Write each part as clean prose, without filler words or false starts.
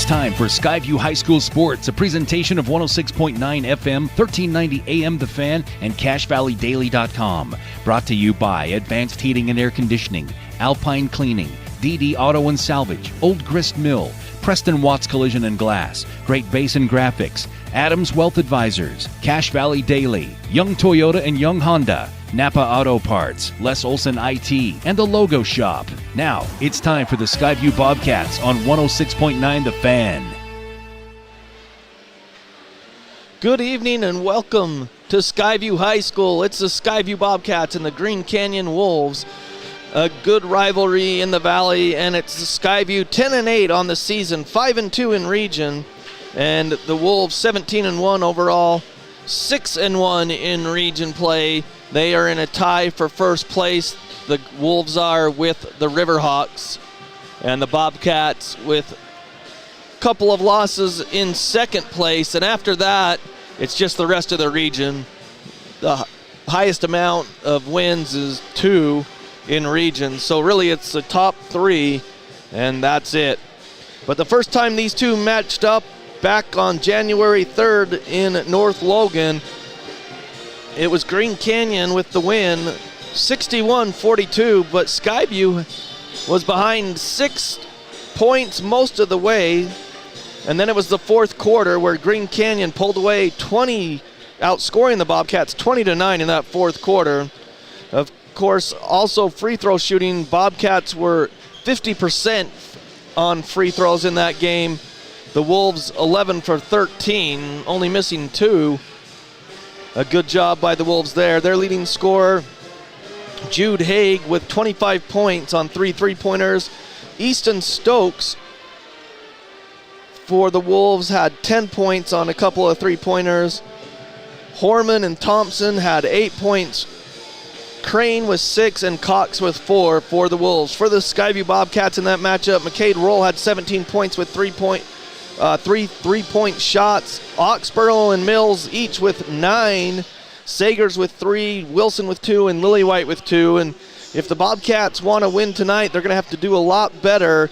It's time for Skyview High School Sports, a presentation of 106.9 FM, 1390 AM The Fan, and CashValleyDaily.com. Brought to you by Advanced Heating and Air Conditioning, Alpine Cleaning, DD Auto and Salvage, Old Grist Mill, Preston Watts Collision and Glass, Great Basin Graphics, Adams Wealth Advisors, Cash Valley Daily, Young Toyota and Young Honda, Napa Auto Parts, Les Olson IT, and The Logo Shop. Now, it's time for the Skyview Bobcats on 106.9 The Fan. Good evening and welcome to Skyview High School. It's the Skyview Bobcats and the Green Canyon Wolves. A good rivalry in the Valley, and it's the Skyview 10-8 on the season, 5-2 in region, and the Wolves 17-1 overall, 6-1 in region play. They are in a tie for first place. The Wolves are with the Riverhawks, and the Bobcats with a couple of losses in second place, and after that, it's just the rest of the region. The highest amount of wins is 2 in region, so really it's the top 3, and that's it. But the first time these two matched up back on January 3rd in North Logan, it was Green Canyon with the win, 61-42, but Skyview was behind 6 points most of the way, and then it was the fourth quarter where Green Canyon pulled away outscoring the Bobcats 20-9 in that fourth quarter. Of course, also free throw shooting, Bobcats were 50% on free throws in that game. The Wolves 11 for 13, only missing 2. A good job by the Wolves there. Their leading scorer, Jude Haig, with 25 points on 3 3-pointers. Easton Stokes for the Wolves had 10 points on a couple of 3-pointers. Horman and Thompson had 8 points. Crane with 6 and Cox with 4 for the Wolves. For the Skyview Bobcats in that matchup, McCade Roll had 17 points with 3 3-point shots. Oxborough and Mills each with 9. Sagers with 3, Wilson with 2, and Lillywhite with 2. And if the Bobcats want to win tonight, they're going to have to do a lot better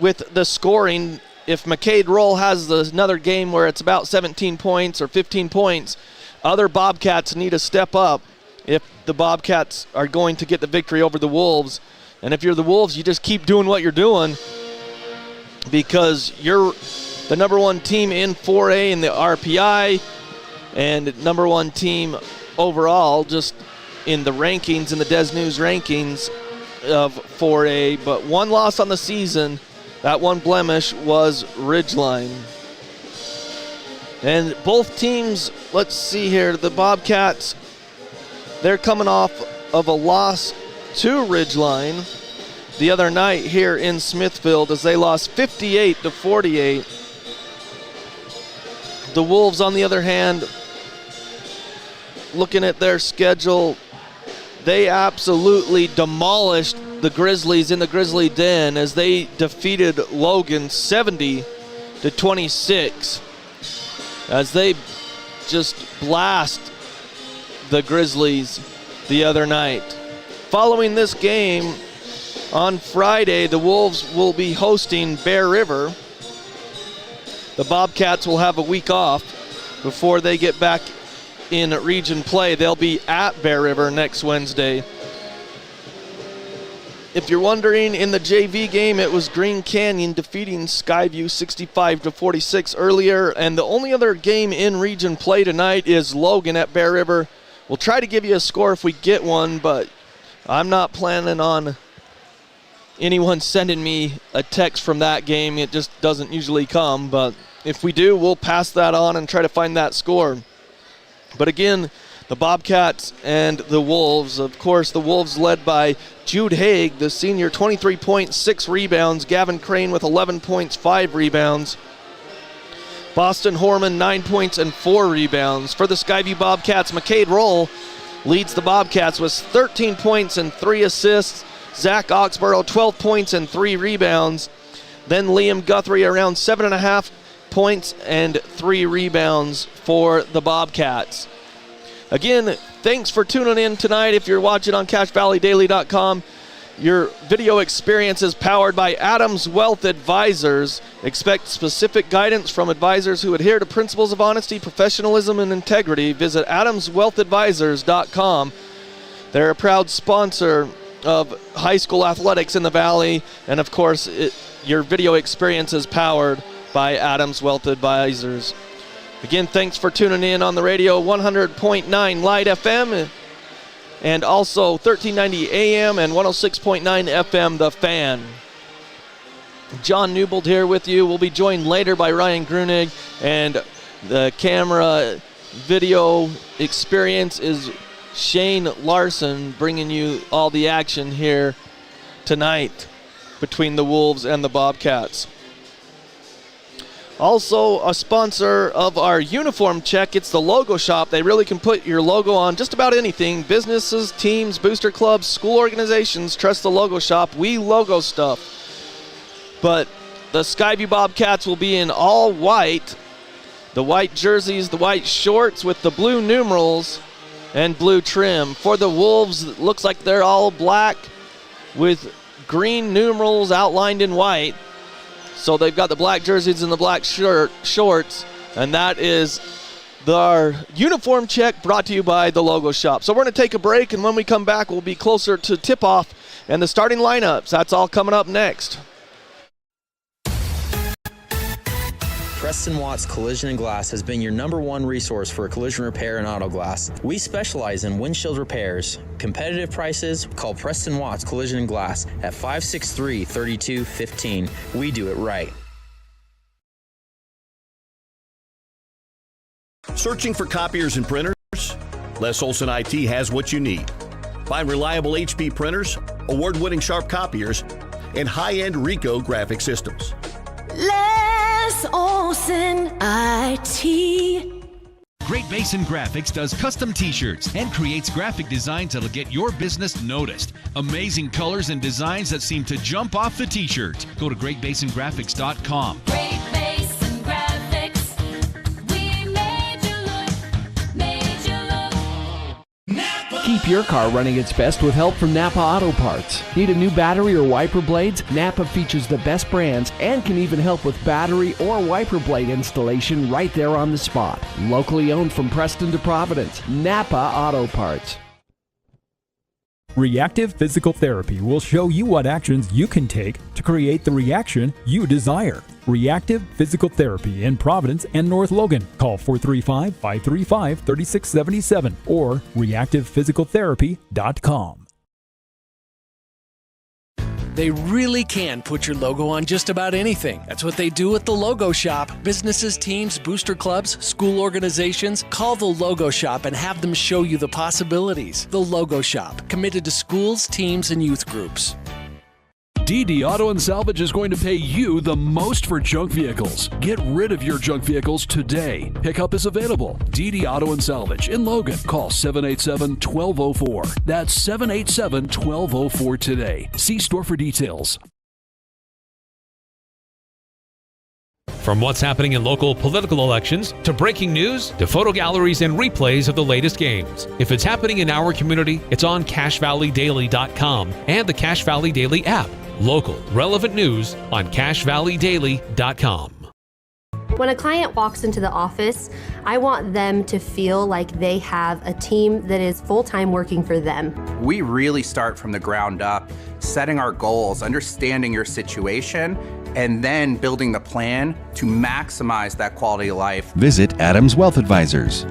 with the scoring. If McCade Roll has another game where it's about 17 points or 15 points, other Bobcats need to step up if the Bobcats are going to get the victory over the Wolves. And if you're the Wolves, you just keep doing what you're doing, because you're the number 1 team in 4A in the RPI and number 1 team overall just in the rankings, in the Des News rankings of 4A. But 1 loss on the season, that 1 blemish was Ridgeline. And both teams, let's see here, the Bobcats, they're coming off of a loss to Ridgeline the other night here in Smithfield as they lost 58-48. The Wolves, on the other hand, looking at their schedule, they absolutely demolished the Grizzlies in the Grizzly Den as they defeated Logan 70-26 as they just blast the Grizzlies the other night. Following this game, on Friday, the Wolves will be hosting Bear River. The Bobcats will have a week off before they get back in region play. They'll be at Bear River next Wednesday. If you're wondering, in the JV game, it was Green Canyon defeating Skyview 65-46 earlier, and the only other game in region play tonight is Logan at Bear River. We'll try to give you a score if we get one, but I'm not planning on anyone sending me a text from that game. It just doesn't usually come, but if we do, we'll pass that on and try to find that score. But again, the Bobcats and the Wolves, of course, the Wolves led by Jude Haig, the senior, 23 points, 6 rebounds. Gavin Crane with 11 points, 5 rebounds. Boston Horman, 9 points and 4 rebounds. For the Skyview Bobcats, McCade Roll leads the Bobcats with 13 points and 3 assists. Zach Oxborough, 12 points and 3 rebounds. Then Liam Guthrie around 7.5 points and 3 rebounds for the Bobcats. Again, thanks for tuning in tonight. If you're watching on CashValleyDaily.com, Your video experience is powered by Adams Wealth Advisors. Expect specific guidance from advisors who adhere to principles of honesty, professionalism, and integrity. Visit adamswealthadvisors.com. They're a proud sponsor of high school athletics in the Valley, and of course, your video experience is powered by Adams Wealth Advisors. Again, thanks for tuning in on the radio, 100.9 Light FM, and also 1390 AM and 106.9 FM, The Fan. John Newbold here with you. We'll be joined later by Ryan Grunig, and the camera video experience is Shane Larson, bringing you all the action here tonight between the Wolves and the Bobcats. Also, a sponsor of our uniform check, it's the Logo Shop. They really can put your logo on just about anything. Businesses, teams, booster clubs, school organizations, trust the Logo Shop. We logo stuff. But the Skyview Bobcats will be in all white. The white jerseys, the white shorts with the blue numerals and blue trim. For the Wolves, it looks like they're all black with green numerals outlined in white. So they've got the black jerseys and the black shorts, and that is our uniform check brought to you by the Logo Shop. So we're going to take a break, and when we come back, we'll be closer to tip-off and the starting lineups. That's all coming up next. Preston Watts Collision and Glass has been your #1 resource for collision repair and auto glass. We specialize in windshield repairs. Competitive prices, call Preston Watts Collision and Glass at 563-3215. We do it right. Searching for copiers and printers? Les Olson IT has what you need. Find reliable HP printers, award-winning Sharp copiers, and high-end Ricoh graphic systems. Les Olson IT. Great Basin Graphics does custom t-shirts and creates graphic designs that'll get your business noticed. Amazing colors and designs that seem to jump off the t-shirt. Go to greatbasingraphics.com. Great Basin Graphics. We made you look. Keep your car running its best with help from Napa Auto Parts. Need a new battery or wiper blades? Napa features the best brands and can even help with battery or wiper blade installation right there on the spot. Locally owned from Preston to Providence, Napa Auto Parts. Reactive Physical Therapy will show you what actions you can take to create the reaction you desire. Reactive Physical Therapy in Providence and North Logan. Call 435-535-3677 or reactivephysicaltherapy.com. They really can put your logo on just about anything. That's what they do at the Logo Shop. Businesses, teams, booster clubs, school organizations, call the Logo Shop and have them show you the possibilities. The Logo Shop, committed to schools, teams, and youth groups. DD Auto and Salvage is going to pay you the most for junk vehicles. Get rid of your junk vehicles today. Pickup is available. DD Auto and Salvage in Logan. Call 787-1204. That's 787-1204 today. See store for details. From what's happening in local political elections, to breaking news, to photo galleries and replays of the latest games. If it's happening in our community, it's on CashValleyDaily.com and the Cache Valley Daily app. Local, relevant news on CashValleyDaily.com. When a client walks into the office, I want them to feel like they have a team that is full-time working for them. We really start from the ground up, setting our goals, understanding your situation, and then building the plan to maximize that quality of life. Visit Adams Wealth Advisors.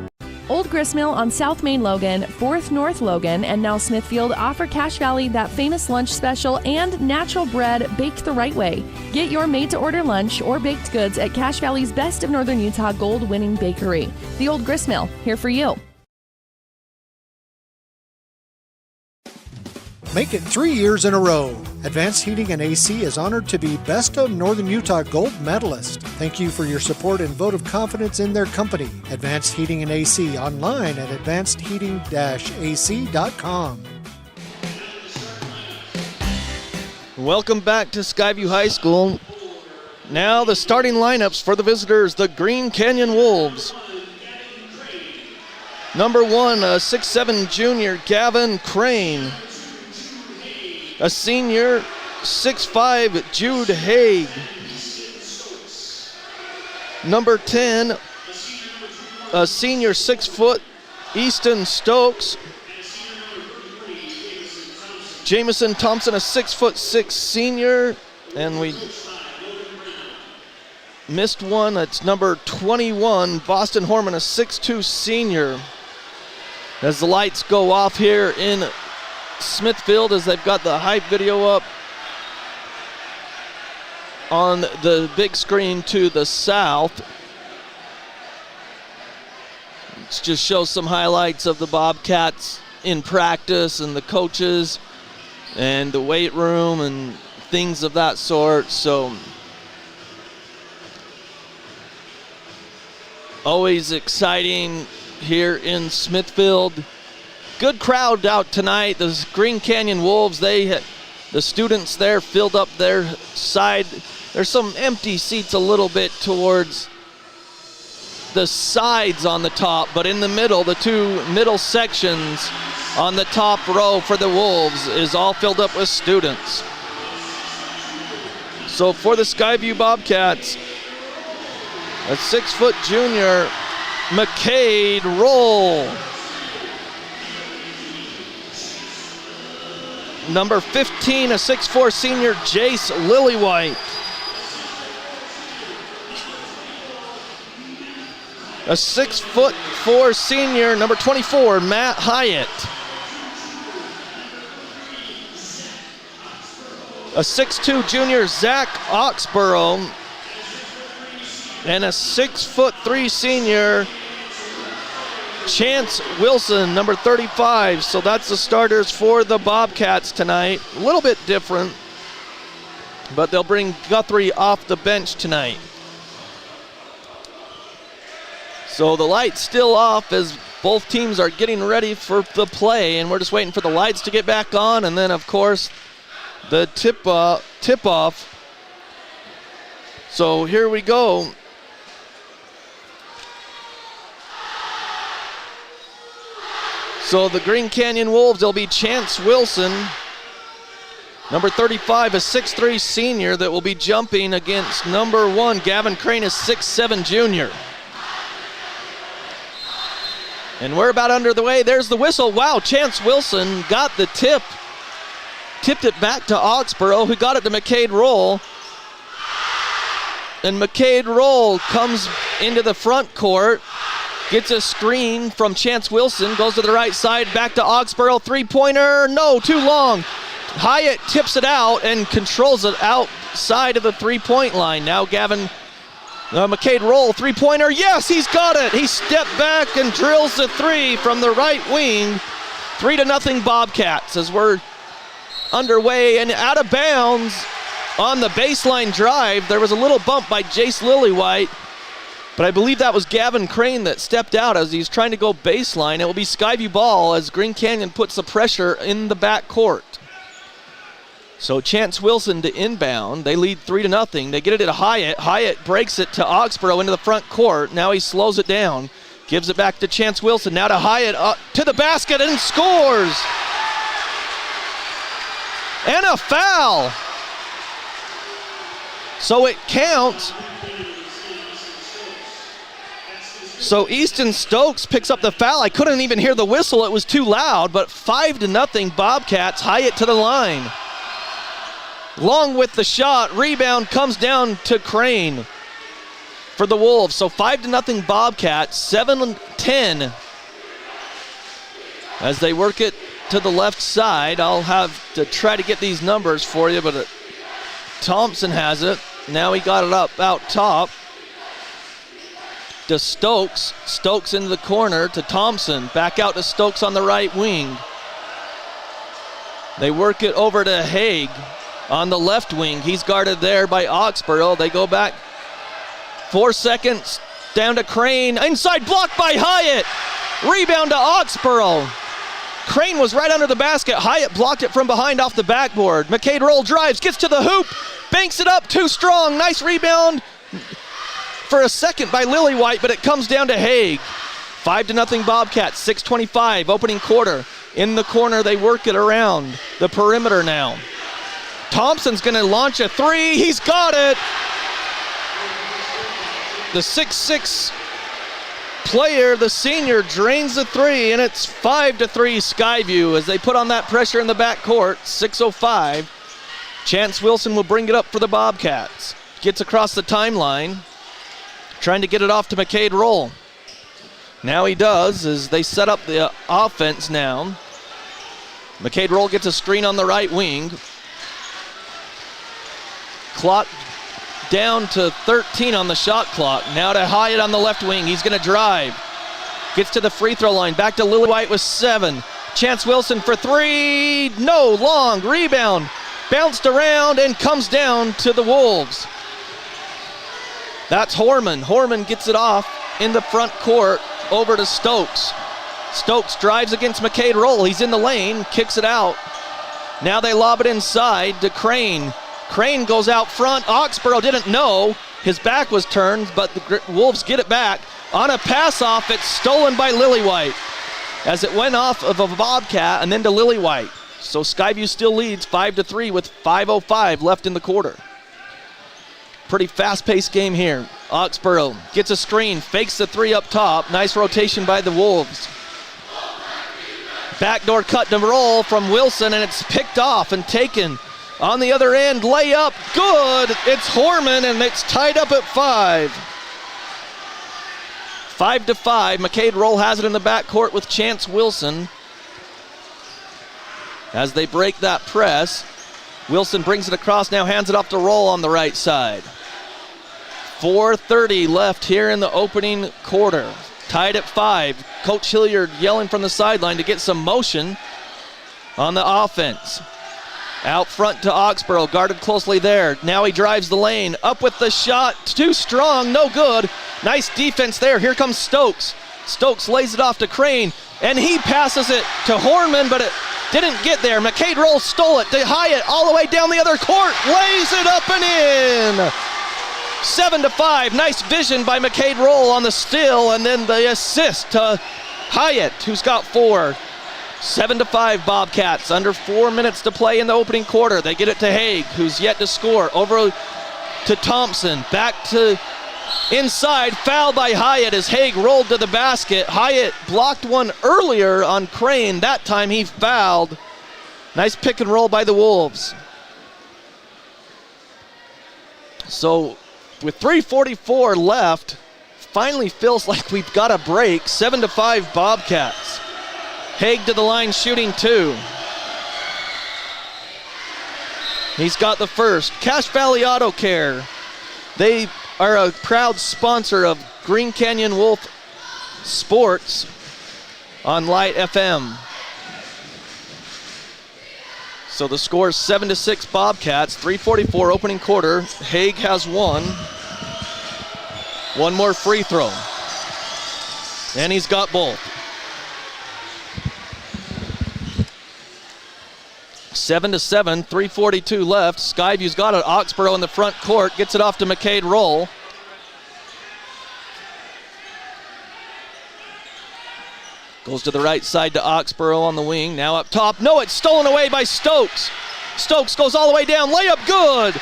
Old Gristmill on South Main Logan, 4th North Logan, and now Smithfield offer Cache Valley that famous lunch special and natural bread baked the right way. Get your made-to-order lunch or baked goods at Cache Valley's Best of Northern Utah gold-winning bakery. The Old Gristmill, here for you. Make it 3 years in a row. Advanced Heating and AC is honored to be Best of Northern Utah Gold Medalist. Thank you for your support and vote of confidence in their company. Advanced Heating and AC online at advancedheating-ac.com. Welcome back to Skyview High School. Now the starting lineups for the visitors, the Green Canyon Wolves. Number 1, 6'7" junior Gavin Crane. a senior, 6'5", Jude Haig. Number 10, a senior, 6 foot, Easton Stokes. Jamison Thompson, a 6'6" senior, and we missed one. It's number 21, Boston Horman, a 6'2" senior. As the lights go off here in Smithfield, as they've got the hype video up on the big screen to the south. It just shows some highlights of the Bobcats in practice and the coaches and the weight room and things of that sort. So always exciting here in Smithfield. Good crowd out tonight. The Green Canyon Wolves, the students there filled up their side. There's some empty seats a little bit towards the sides on the top, but in the middle, the two middle sections on the top row for the Wolves is all filled up with students. So for the Skyview Bobcats, a 6-foot junior, McCade Roll. Number 15, a 6'4" senior, Jace Lillywhite. A 6'4" senior, number 24, Matt Hyatt. A 6'2" junior, Zach Oxborough. And a 6'3" senior, Chance Wilson, number 35. So that's the starters for the Bobcats tonight. A little bit different, but they'll bring Guthrie off the bench tonight. So the light's still off as both teams are getting ready for the play, and we're just waiting for the lights to get back on, and then of course the tip-off. So here we go. So the Green Canyon Wolves, there'll be Chance Wilson, number 35, a 6'3" senior that will be jumping against number 1, Gavin Crane, a 6'7" junior. And we're about under the way. There's the whistle. Wow, Chance Wilson got the tip. Tipped it back to Oxborough, who got it to McCade Roll. And McCade Roll comes into the front court, gets a screen from Chance Wilson, goes to the right side, back to Oxborough, three-pointer, no, too long. Hyatt tips it out and controls it outside of the three-point line. Now McCade Roll, three-pointer, yes, he's got it. He stepped back and drills the three from the right wing. 3-0 Bobcats as we're underway and out of bounds on the baseline drive. There was a little bump by Jace Lillywhite, but I believe that was Gavin Crane that stepped out as he's trying to go baseline. It will be Skyview ball as Green Canyon puts the pressure in the back court. So Chance Wilson to inbound. They lead 3-0. They get it to Hyatt. Hyatt breaks it to Oxborough into the front court. Now he slows it down. Gives it back to Chance Wilson. Now to Hyatt, to the basket, and scores. And a foul. So it counts. So Easton Stokes picks up the foul. I couldn't even hear the whistle. It was too loud, but 5-0 Bobcats. Hyatt to the line. Long with the shot. Rebound comes down to Crane for the Wolves. So 5-0 Bobcats, 7-10 as they work it to the left side. I'll have to try to get these numbers for you, but Thompson has it. Now he got it up out top to Stokes. Stokes into the corner to Thompson. Back out to Stokes on the right wing. They work it over to Haig on the left wing. He's guarded there by Oxborough. They go back 4 seconds down to Crane. Inside blocked by Hyatt. Rebound to Oxborough. Crane was right under the basket. Hyatt blocked it from behind off the backboard. McCade Roll drives, gets to the hoop, banks it up, too strong. Nice rebound for a second by Lillywhite, but it comes down to Haig. 5-0 Bobcats, 6:25, opening quarter. In the corner, they work it around the perimeter now. Thompson's going to launch a three. He's got it. The 6'6" player, the senior, drains the three, and it's 5-3 Skyview as they put on that pressure in the backcourt. 6:05. Chance Wilson will bring it up for the Bobcats. Gets across the timeline, trying to get it off to McCade Roll. Now he does as they set up the offense now. McCade Roll gets a screen on the right wing. Clock down to 13 on the shot clock. Now to Hyatt on the left wing. He's going to drive. Gets to the free throw line. Back to Lily White with 7. Chance Wilson for 3. No, long rebound. Bounced around and comes down to the Wolves. That's Horman. Horman gets it off in the front court over to Stokes. Stokes drives against McCade Roll. He's in the lane, kicks it out. Now they lob it inside to Crane. Crane goes out front. Oxborough didn't know. His back was turned, but the Wolves get it back. On a pass-off, it's stolen by Lillywhite as it went off of a Bobcat and then to Lillywhite. So Skyview still leads 5-3 with 5:05 left in the quarter. Pretty fast-paced game here. Oxborough gets a screen, fakes the three up top. Nice rotation by the Wolves. Backdoor cut to roll from Wilson, and it's picked off and taken. On the other end, layup, good. It's Horman, and it's tied up at 5. 5-5. McCade Roll has it in the backcourt with Chance Wilson. As they break that press, Wilson brings it across, now hands it off to Roll on the right side. 4:30 left here in the opening quarter. Tied at 5. Coach Hilliard yelling from the sideline to get some motion on the offense. Out front to Oxborough, guarded closely there. Now he drives the lane, up with the shot, too strong, no good. Nice defense there. Here comes Stokes. Stokes lays it off to Crane, and he passes it to Horman, but it didn't get there. McCade Roll stole it to Hyatt all the way down the other court, lays it up and in. 7-5, nice vision by McCade Roll on the steal, and then the assist to Hyatt, who's got 4. 7-5 Bobcats, under 4 minutes to play in the opening quarter. They get it to Haig, who's yet to score. Over to Thompson, back to inside, fouled by Hyatt as Haig rolled to the basket. Hyatt blocked one earlier on Crane. That time he fouled. Nice pick and roll by the Wolves. So with 3:44 left, finally feels like we've got a break. 7-5 Bobcats. Haig to the line shooting 2. He's got the first. Cache Valley Auto Care. They are a proud sponsor of Green Canyon Wolf Sports on Light FM. So the score is 7-6 Bobcats. 3:44 opening quarter. Haig has 1. One more free throw. And he's got both. 7-7, 3:42 left. Skyview's got it. Oxborough in the front court. Gets it off to McCade Roll. Goes to the right side to Oxborough on the wing. Now up top. No, it's stolen away by Stokes. Stokes goes all the way down. Layup good.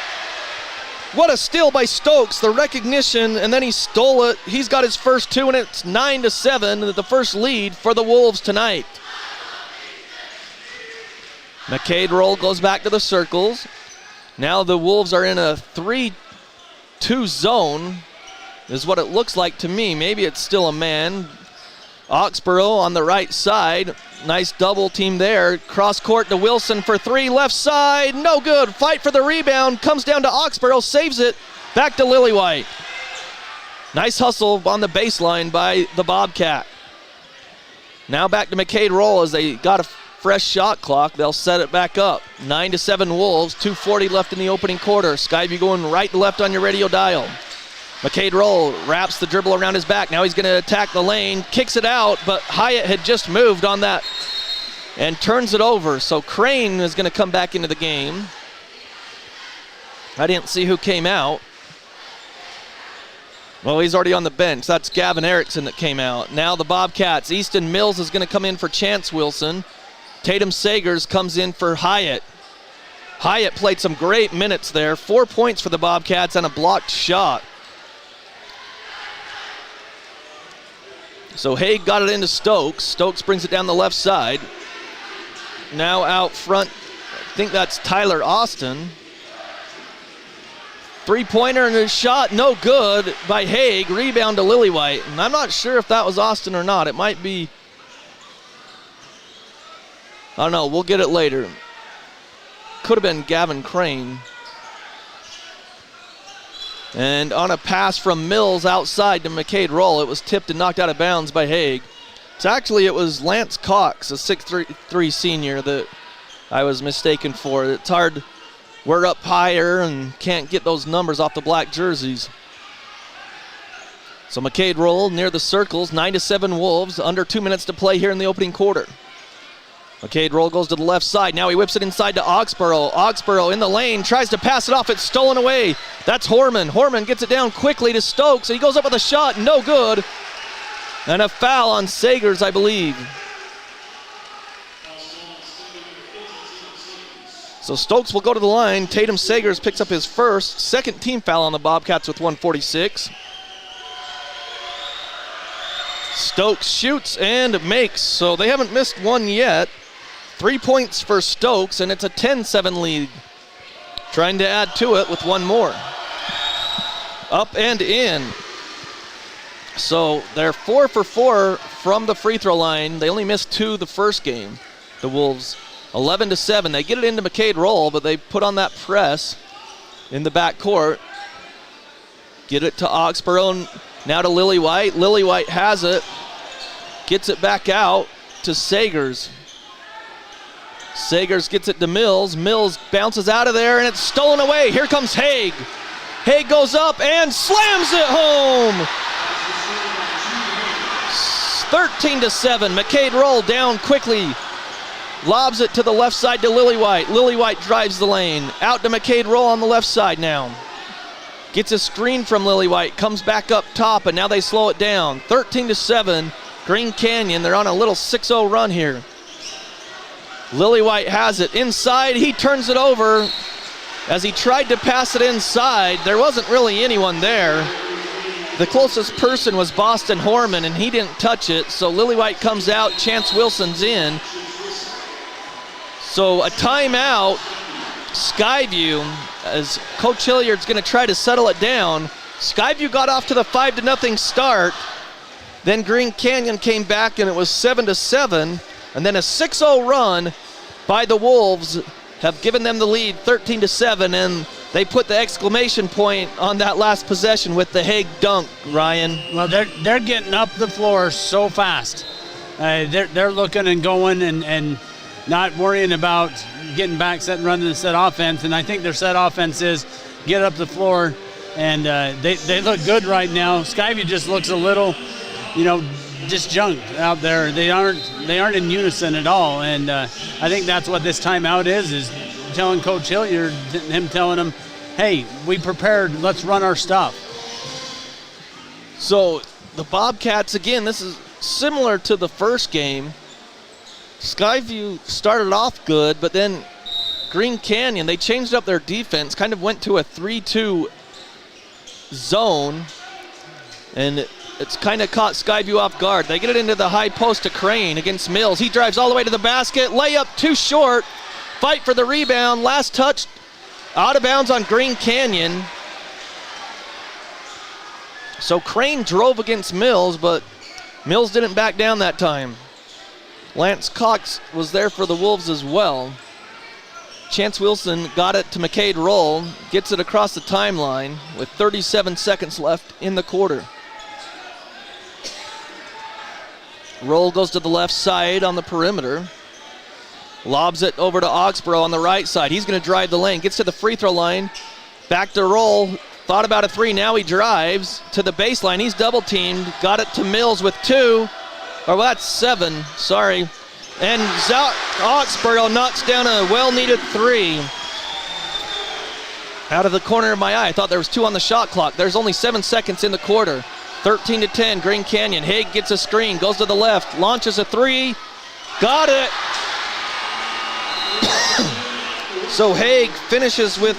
What a steal by Stokes. The recognition, and then he stole it. He's got his first 2, and it's 9-7, the first lead for the Wolves tonight. McCade Roll goes back to the circles. Now the Wolves are in a 3-2 zone, is what it looks like to me. Maybe it's still a man. Oxborough on the right side. Nice double team there. Cross court to Wilson for 3. Left side, no good. Fight for the rebound. Comes down to Oxborough, saves it. Back to Lillywhite. Nice hustle on the baseline by the Bobcat. Now back to McCade Roll as they got a fresh shot clock. They'll set it back up. 9-7 Wolves. 2:40 left in the opening quarter. Skyview going right to left on your radio dial. McCade Roll wraps the dribble around his back. Now he's going to attack the lane. Kicks it out, but Hyatt had just moved on that and turns it over. So Crane is going to come back into the game. I didn't see who came out. Well, he's already on the bench. That's Gavin Erickson that came out. Now the Bobcats. Easton Mills is going to come in for Chance Wilson. Tatum Sagers comes in for Hyatt. Hyatt played some great minutes there. 4 points for the Bobcats and a blocked shot. So Haig got it into Stokes. Stokes brings it down the left side. Now out front, I think that's Tyler Austin. Three-pointer and a shot, no good by Haig. Rebound to Lillywhite. And I'm not sure if that was Austin or not. It might be. I don't know. We'll get it later. Could have been Gavin Crane. And on a pass from Mills outside to McCade Roll, it was tipped and knocked out of bounds by Haig. It was Lance Cox, a 6'3" senior, that I was mistaken for. It's hard. We're up higher and can't get those numbers off the black jerseys. So McCade Roll near the circles, 9-7 Wolves, under 2 minutes to play here in the opening quarter. McCade Roll goes to the left side. Now he whips it inside to Oxborough. Oxborough in the lane, tries to pass it off. It's stolen away. That's Horman. Horman gets it down quickly to Stokes, and he goes up with a shot. No good. And a foul on Sagers, I believe. So Stokes will go to the line. Tatum Sagers picks up his second team foul on the Bobcats with 1:46. Stokes shoots and makes, so they haven't missed one yet. 3 points for Stokes, and it's a 10-7 lead. Trying to add to it with one more. Up and in. So they're 4 for 4 from the free throw line. They only missed 2 the first game, the Wolves. 11-7. They get it into McCade Roll, but they put on that press in the backcourt. Get it to Oxborough, now to Lillywhite. Lillywhite has it. Gets it back out to Sagers. Sagers gets it to Mills. Mills bounces out of there, and it's stolen away. Here comes Haig. Haig goes up and slams it home. 13-7. McCade Roll down quickly. Lobs it to the left side to Lillywhite. Lillywhite drives the lane. Out to McCade Roll on the left side now. Gets a screen from Lillywhite. Comes back up top, and now they slow it down. 13-7. Green Canyon. They're on a little 6-0 run here. Lillywhite has it inside. He turns it over. As he tried to pass it inside, there wasn't really anyone there. The closest person was Boston Horman, and he didn't touch it. So Lillywhite comes out. Chance Wilson's in. So a timeout, Skyview, as Coach Hilliard's going to try to settle it down. Skyview got off to the 5-0 start. Then Green Canyon came back, and it was 7-7. And then a 6-0 run by the Wolves have given them the lead, 13-7, and they put the exclamation point on that last possession with the Haig dunk, Ryan. Well, they're getting up the floor so fast. They're looking and going and not worrying about getting back, set and running the set offense. And I think their set offense is get up the floor, and they look good right now. Skyview just looks a little, disjunct out there. They aren't in unison at all, and I think that's what this timeout is telling Coach Hilliard, him telling him, hey, we prepared, let's run our stuff. So the Bobcats, again, this is similar to the first game. Skyview started off good, but then Green Canyon, they changed up their defense, kind of went to a 3-2 zone, and it's kind of caught Skyview off guard. They get it into the high post to Crane against Mills. He drives all the way to the basket. Layup too short. Fight for the rebound. Last touch out of bounds on Green Canyon. So Crane drove against Mills, but Mills didn't back down that time. Lance Cox was there for the Wolves as well. Chance Wilson got it to McCade Roll. Gets it across the timeline with 37 seconds left in the quarter. Roll goes to the left side on the perimeter. Lobs it over to Oxborough on the right side. He's going to drive the lane. Gets to the free throw line. Back to Roll. Thought about a three. Now he drives to the baseline. He's double teamed. Got it to Mills with 2. Or well, that's 7. Sorry. And Oxborough knocks down a well-needed 3. Out of the corner of my eye. I thought there was 2 on the shot clock. There's only 7 seconds in the quarter. 13-10, Green Canyon. Haig gets a screen, goes to the left, launches a 3. Got it. So Haig finishes with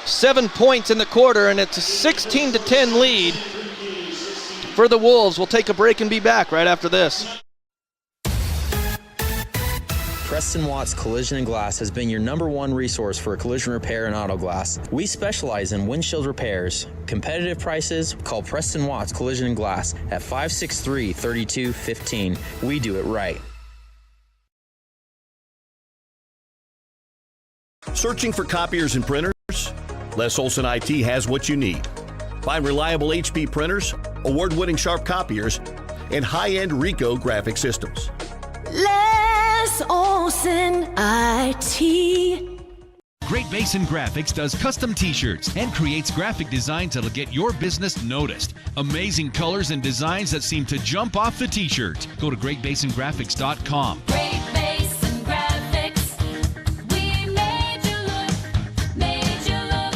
7 points in the quarter, and it's a 16-10 lead for the Wolves. We'll take a break and be back right after this. Preston Watts Collision and Glass has been your #1 resource for collision repair and auto glass. We specialize in windshield repairs. Competitive prices, call Preston Watts Collision and Glass at 563-3215. We do it right. Searching for copiers and printers? Les Olson IT has what you need. Find reliable HP printers, award-winning Sharp copiers, and high-end Ricoh graphic systems. Les Olson IT. Great Basin Graphics does custom t-shirts and creates graphic designs that'll get your business noticed. Amazing colors and designs that seem to jump off the t-shirt. Go to greatbasingraphics.com. Great Basin Graphics. We made you look.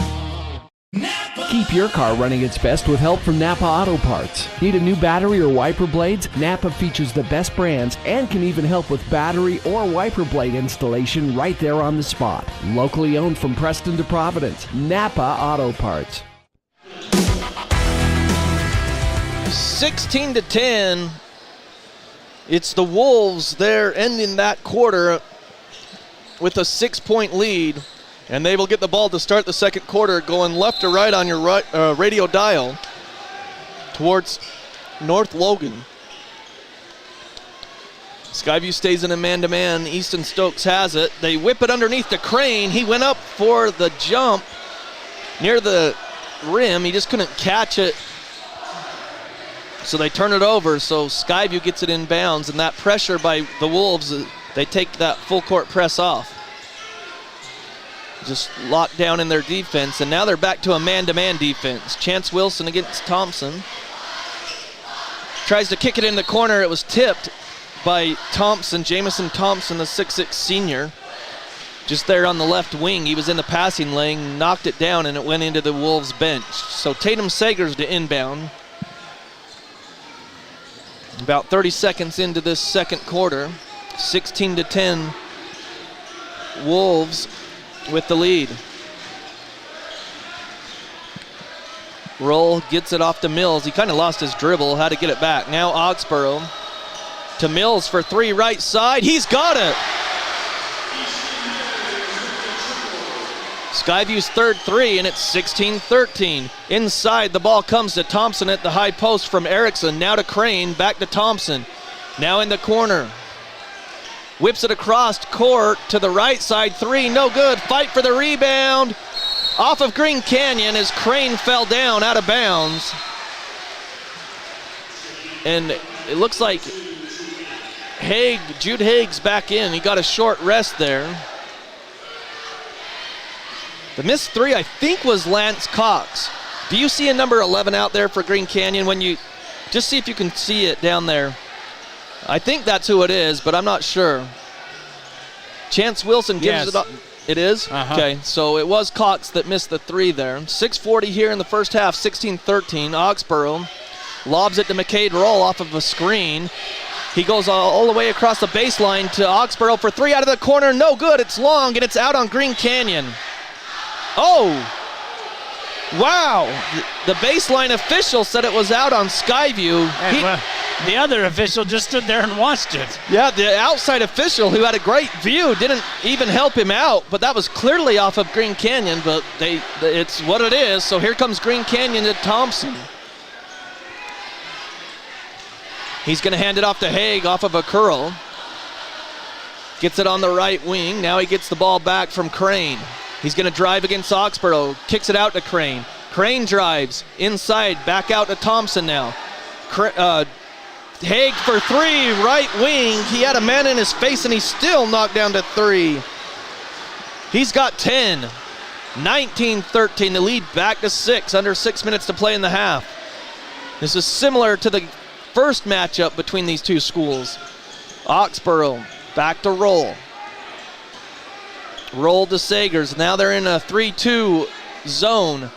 Keep your car running its best with help from Napa Auto Parts. Need a new battery or wiper blades? Napa features the best brands and can even help with battery or wiper blade installation right there on the spot. Locally owned from Preston to Providence. Napa Auto Parts. 16-10. It's the Wolves. They're ending that quarter with a 6-point lead. And they will get the ball to start the second quarter, going left to right on your radio dial towards North Logan. Skyview stays in a man-to-man. Easton Stokes has it. They whip it underneath to Crane. He went up for the jump near the rim. He just couldn't catch it. So they turn it over. So Skyview gets it in bounds. And that pressure by the Wolves, they take that full court press off. Just locked down in their defense, and now they're back to a man-to-man defense. Chance Wilson against Thompson. Tries to kick it in the corner. It was tipped by Thompson, Jamison Thompson, the 6'6 senior. Just there on the left wing. He was in the passing lane, knocked it down, and it went into the Wolves bench. So Tatum Sagers to inbound. About 30 seconds into this second quarter. 16-10 Wolves with the lead. Roll gets it off to Mills. He kind of lost his dribble, had to get it back. Now Oxborough to Mills for three, right side. He's got it. Skyview's third three, and it's 16-13. Inside, the ball comes to Thompson at the high post from Erickson. Now to Crane, back to Thompson. Now in the corner. Whips it across court to the right side. Three, no good. Fight for the rebound. Off of Green Canyon as Crane fell down out of bounds. And it looks like Jude Haig's back in. He got a short rest there. The missed three, I think, was Lance Cox. Do you see a number 11 out there for Green Canyon? When you just see if you can see it down there. I think that's who it is, but I'm not sure. Chance Wilson gives it up. It is? Uh-huh. Okay, so it was Cox that missed the three there. 6:40 here in the first half, 16-13. Oxborough lobs it to McCade Roll off of a screen. He goes all the way across the baseline to Oxborough for three out of the corner. No good. It's long, and it's out on Green Canyon. Oh! Wow! The baseline official said it was out on Skyview. The other official just stood there and watched it. Yeah, the outside official, who had a great view, didn't even help him out, but that was clearly off of Green Canyon, but it's what it is. So here comes Green Canyon to Thompson. He's going to hand it off to Haig off of a curl. Gets it on the right wing. Now he gets the ball back from Crane. He's going to drive against Oxborough. Kicks it out to Crane. Crane drives inside, back out to Thompson now. Haig for three, right wing. He had a man in his face, and he still knocked down to three. He's got 10. 19-13, the lead back to 6, under 6 minutes to play in the half. This is similar to the first matchup between these two schools. Oxborough back to Roll. Roll to Sagers. Now they're in a 3-2 zone,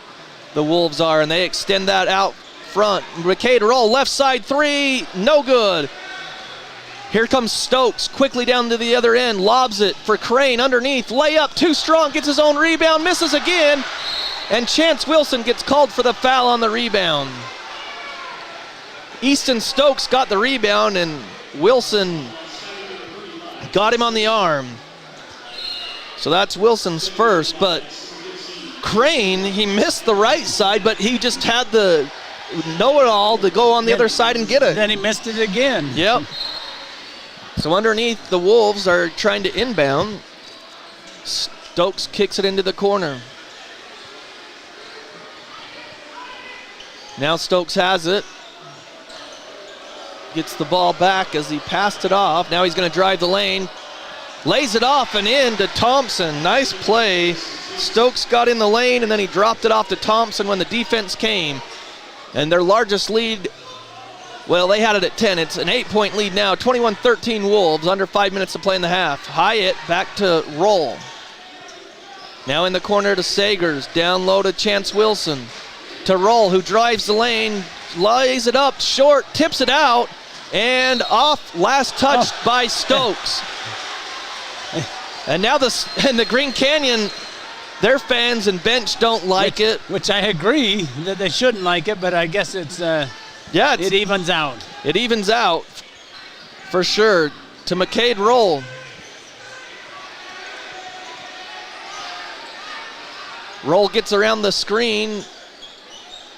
the Wolves are, and they extend that out front. McCade Roll, left side three, no good. Here comes Stokes, quickly down to the other end, lobs it for Crane underneath, layup, too strong, gets his own rebound, misses again, and Chance Wilson gets called for the foul on the rebound. Easton Stokes got the rebound, and Wilson got him on the arm. So that's Wilson's first, but Crane, he missed the right side, but he just had the know-it-all to go on the other side and get it. Then he missed it again. Yep. So underneath, the Wolves are trying to inbound. Stokes kicks it into the corner. Now Stokes has it. Gets the ball back as he passed it off. Now he's going to drive the lane. Lays it off and in to Thompson. Nice play. Stokes got in the lane and then he dropped it off to Thompson when the defense came. And their largest lead, well, they had it at 10. It's an 8-point lead now. 21-13 Wolves, under 5 minutes to play in the half. Hyatt back to Roll. Now in the corner to Sagers. Down low to Chance Wilson. To Roll, who drives the lane, lays it up short, tips it out, and off, last touch by Stokes. And now the Green Canyon, their fans and bench don't like it. Which I agree that they shouldn't like it, but I guess it evens out. It evens out for sure. To McCade Roll. Roll gets around the screen.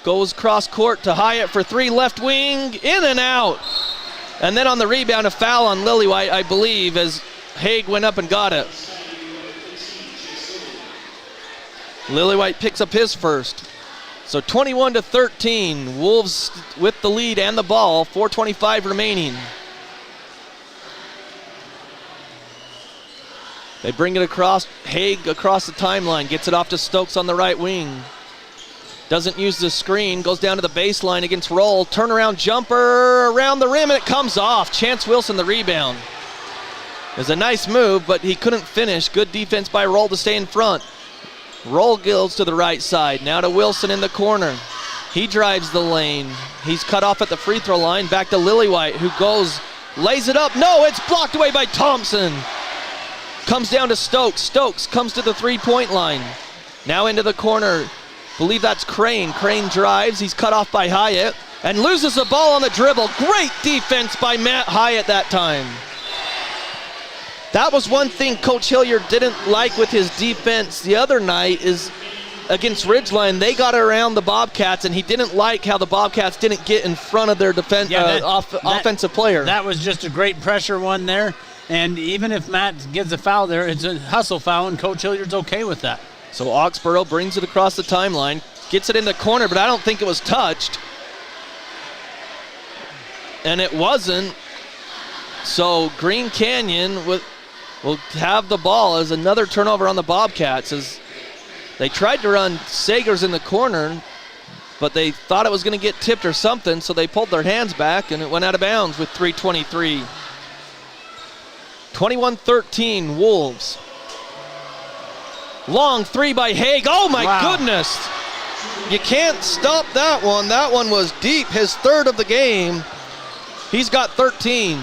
Goes cross court to Hyatt for three, left wing, in and out. And then on the rebound, a foul on Lillywhite, I believe, as Haig went up and got it. Lillywhite picks up his first. So 21-13, Wolves with the lead and the ball, 4:25 remaining. They bring it across, Haig across the timeline, gets it off to Stokes on the right wing. Doesn't use the screen, goes down to the baseline against Roll. Turnaround jumper around the rim, and it comes off. Chance Wilson the rebound. It was a nice move, but he couldn't finish. Good defense by Roll to stay in front. Roll goes to the right side. Now to Wilson in the corner. He drives the lane. He's cut off at the free throw line. Back to Lillywhite, who goes, lays it up. No, it's blocked away by Thompson. Comes down to Stokes. Stokes comes to the three-point line. Now into the corner. Believe that's Crane. Crane drives. He's cut off by Hyatt and loses the ball on the dribble. Great defense by Matt Hyatt that time. That was one thing Coach Hilliard didn't like with his defense the other night is against Ridgeline. They got around the Bobcats, and he didn't like how the Bobcats didn't get in front of their offensive player. That was just a great pressure one there. And even if Matt gives a foul there, it's a hustle foul, and Coach Hilliard's okay with that. So Oxborough brings it across the timeline, gets it in the corner, but I don't think it was touched. And it wasn't. So Green Canyon will have the ball as another turnover on the Bobcats as they tried to run Sagers in the corner, but they thought it was going to get tipped or something, so they pulled their hands back and it went out of bounds with 3:23. 21-13 Wolves. Long three by Haig. Oh my goodness. You can't stop that one. That one was deep. His third of the game. He's got 13.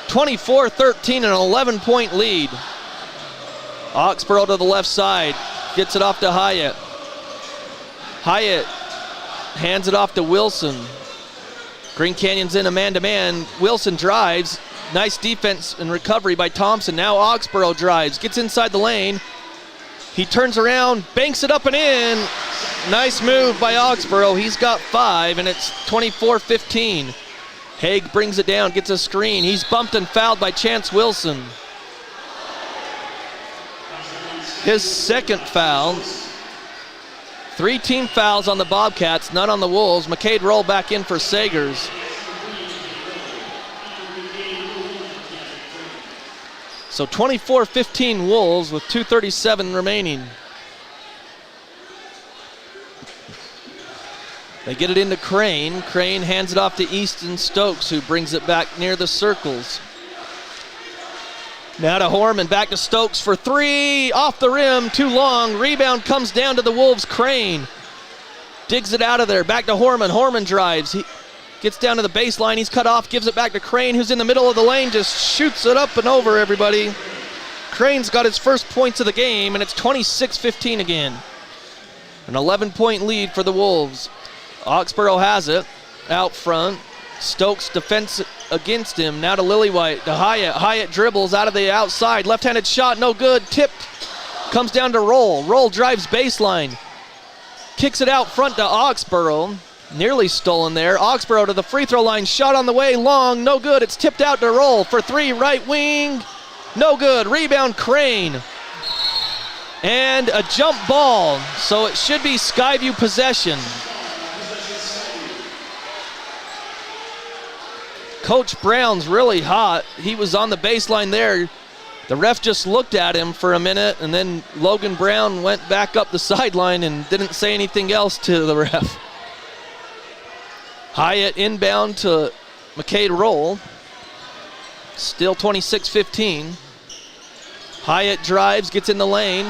24-13, an 11-point lead. Oxborough to the left side. Gets it off to Hyatt. Hyatt hands it off to Wilson. Green Canyon's in a man-to-man. Wilson drives. Nice defense and recovery by Thompson. Now Oxborough drives. Gets inside the lane. He turns around, banks it up and in. Nice move by Oxborough. He's got 5, and it's 24-15. Haig brings it down, gets a screen. He's bumped and fouled by Chance Wilson. His second foul. 3 team fouls on the Bobcats, none on the Wolves. McCade Roll back in for Sagers. So 24-15 Wolves with 2:37 remaining. They get it into Crane. Crane hands it off to Easton Stokes, who brings it back near the circles. Now to Horman, back to Stokes for 3. Off the rim, too long. Rebound comes down to the Wolves. Crane digs it out of there. Back to Horman. Horman drives. Gets down to the baseline. He's cut off. Gives it back to Crane, who's in the middle of the lane. Just shoots it up and over everybody. Crane's got his first points of the game, and it's 26-15 again. An 11-point lead for the Wolves. Oxborough has it out front. Stokes defense against him. Now to Lillywhite, to Hyatt. Hyatt dribbles out of the outside. Left-handed shot, no good. Tipped. Comes down to Roll. Roll drives baseline. Kicks it out front to Oxborough. Nearly stolen there. Oxborough to the free throw line. Shot on the way, long, no good. It's tipped out to Roll for three, right wing. No good. Rebound Crane. And a jump ball. So it should be Skyview possession. Coach Brown's really hot. He was on the baseline there. The ref just looked at him for a minute, and then Logan Brown went back up the sideline and didn't say anything else to the ref. Hyatt inbound to McCade Roll. Still 26-15. Hyatt drives, gets in the lane.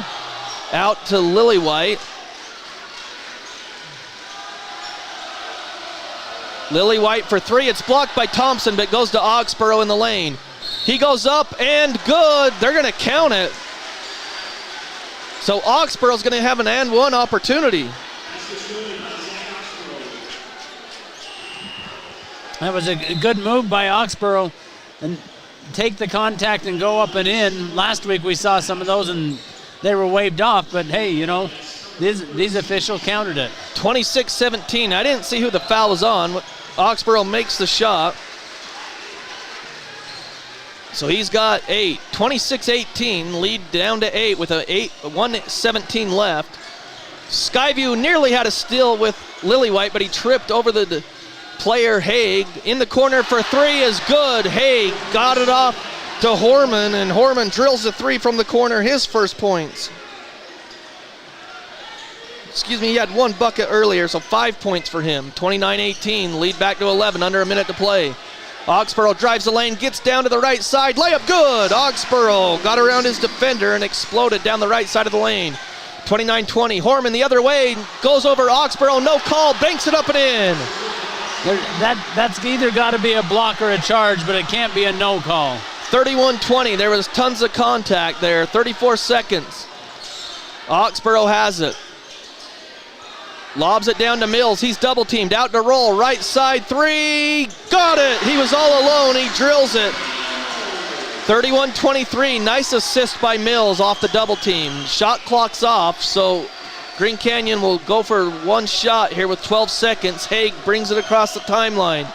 Out to Lillywhite. Lillywhite for three. It's blocked by Thompson, but goes to Oxborough in the lane. He goes up and good. They're going to count it. So Oxborough's going to have an and one opportunity. That was a good move by Oxborough, and take the contact and go up and in. Last week we saw some of those and they were waved off, but hey, you know, these officials counted it. 26-17. I didn't see who the foul was on. Oxborough makes the shot. So he's got 8. 26-18, lead down to 8 with 1:17 left. Skyview nearly had a steal with Lillywhite, but he tripped over the player Haig. In the corner for three is good. Haig got it off to Horman, and Horman drills the three from the corner, his first points. Excuse me, he had one bucket earlier, so 5 points for him. 29-18, lead back to 11, under a minute to play. Oxborough drives the lane, gets down to the right side, layup good. Oxborough got around his defender and exploded down the right side of the lane. 29-20, Horman the other way, goes over Oxborough, no call, banks it up and in. That's either got to be a block or a charge, but it can't be a no call. 31-20, there was tons of contact there, 34 seconds. Oxborough has it. Lobs it down to Mills. He's double teamed. Out to Roll. Right side three. Got it. He was all alone. He drills it. 31-23. Nice assist by Mills off the double team. Shot clock's off, so Green Canyon will go for one shot here with 12 seconds. Haig brings it across the timeline.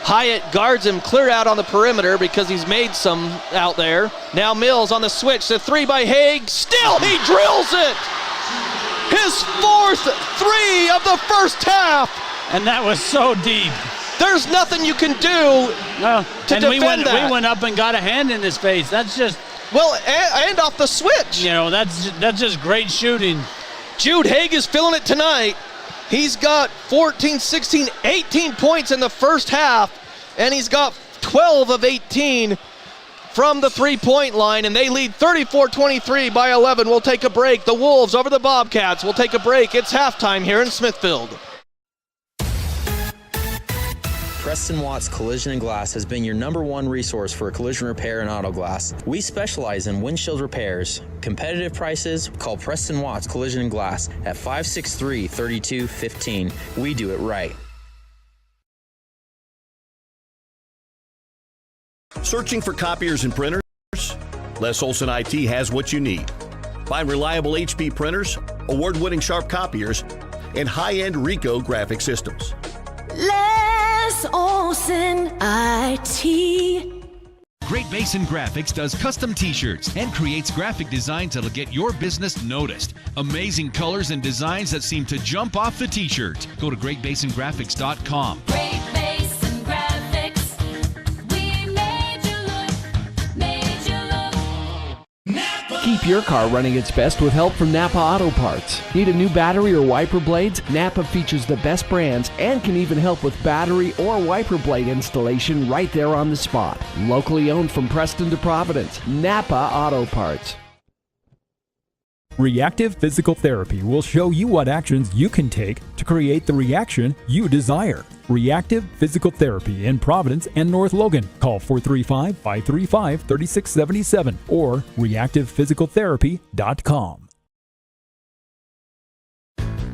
Hyatt guards him clear out on the perimeter because he's made some out there. Now Mills on the switch. The three by Haig. Still, he drills it. His fourth three of the first half. And that was so deep. There's nothing you can do to defend that. We went up and got a hand in his face. That's just... Well, and off the switch. You know, that's just great shooting. Jude Haig is feeling it tonight. He's got 14, 16, 18 points in the first half, and he's got 12 of 18 from the three-point line, and they lead 34-23 by 11. We'll take a break. The Wolves over the Bobcats. We'll take a break. It's halftime here in Smithfield. Preston Watts Collision and Glass has been your #1 resource for collision repair and auto glass. We specialize in windshield repairs. Competitive prices, call Preston Watts Collision and Glass at 563-3215. We do it right. Searching for copiers and printers? Les Olson IT has what you need. Find reliable HP printers, award-winning Sharp copiers, and high-end Ricoh graphic systems. Les Olson IT. Great Basin Graphics does custom t-shirts and creates graphic designs that'll get your business noticed. Amazing colors and designs that seem to jump off the t-shirt. Go to greatbasingraphics.com. Great Basin Graphics. We made you look. Keep your car running its best with help from Napa Auto Parts. Need a new battery or wiper blades? Napa features the best brands and can even help with battery or wiper blade installation right there on the spot. Locally owned from Preston to Providence. Napa Auto Parts. Reactive Physical Therapy will show you what actions you can take to create the reaction you desire. Reactive Physical Therapy in Providence and North Logan. Call 435-535-3677 or reactivephysicaltherapy.com.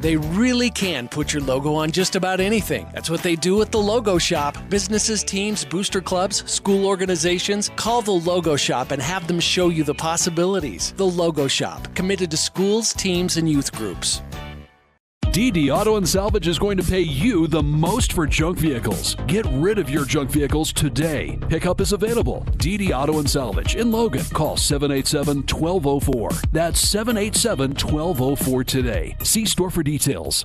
They really can put your logo on just about anything. That's what they do at the Logo Shop. Businesses, teams, booster clubs, school organizations. Call the Logo Shop and have them show you the possibilities. The Logo Shop, committed to schools, teams, and youth groups. DD Auto and Salvage is going to pay you the most for junk vehicles. Get rid of your junk vehicles today. Pickup is available. DD Auto and Salvage in Logan. Call 787-1204. That's 787-1204 today. See store for details.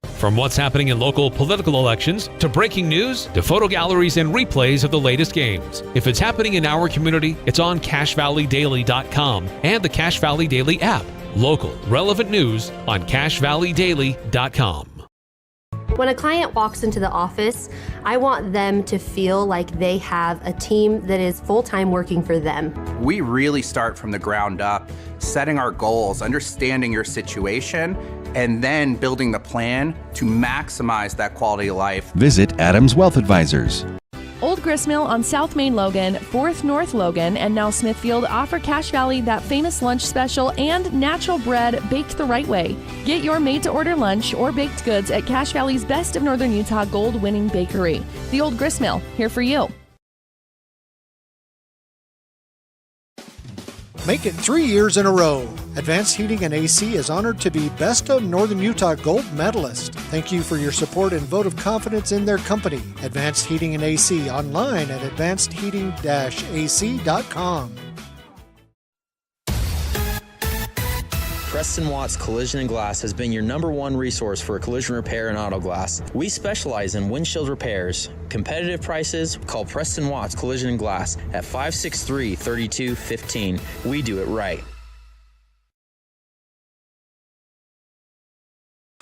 From what's happening in local political elections, to breaking news, to photo galleries and replays of the latest games. If it's happening in our community, it's on CashValleyDaily.com and the Cache Valley Daily app. Local, relevant news on CashValleyDaily.com. When a client walks into the office, I want them to feel like they have a team that is full-time working for them. We really start from the ground up, setting our goals, understanding your situation, and then building the plan to maximize that quality of life. Visit Adams Wealth Advisors. Old Gristmill on South Main Logan, 4th North Logan, and now Smithfield offer Cache Valley that famous lunch special and natural bread baked the right way. Get your made-to-order lunch or baked goods at Cache Valley's Best of Northern Utah gold-winning bakery. The Old Gristmill, here for you. Make it 3 years in a row. Advanced Heating and AC is honored to be Best of Northern Utah Gold Medalist. Thank you for your support and vote of confidence in their company. Advanced Heating and AC online at advancedheating-ac.com. Preston Watts Collision and Glass has been your #1 resource for collision repair and auto glass. We specialize in windshield repairs. Competitive prices, call Preston Watts Collision and Glass at 563-3215. We do it right.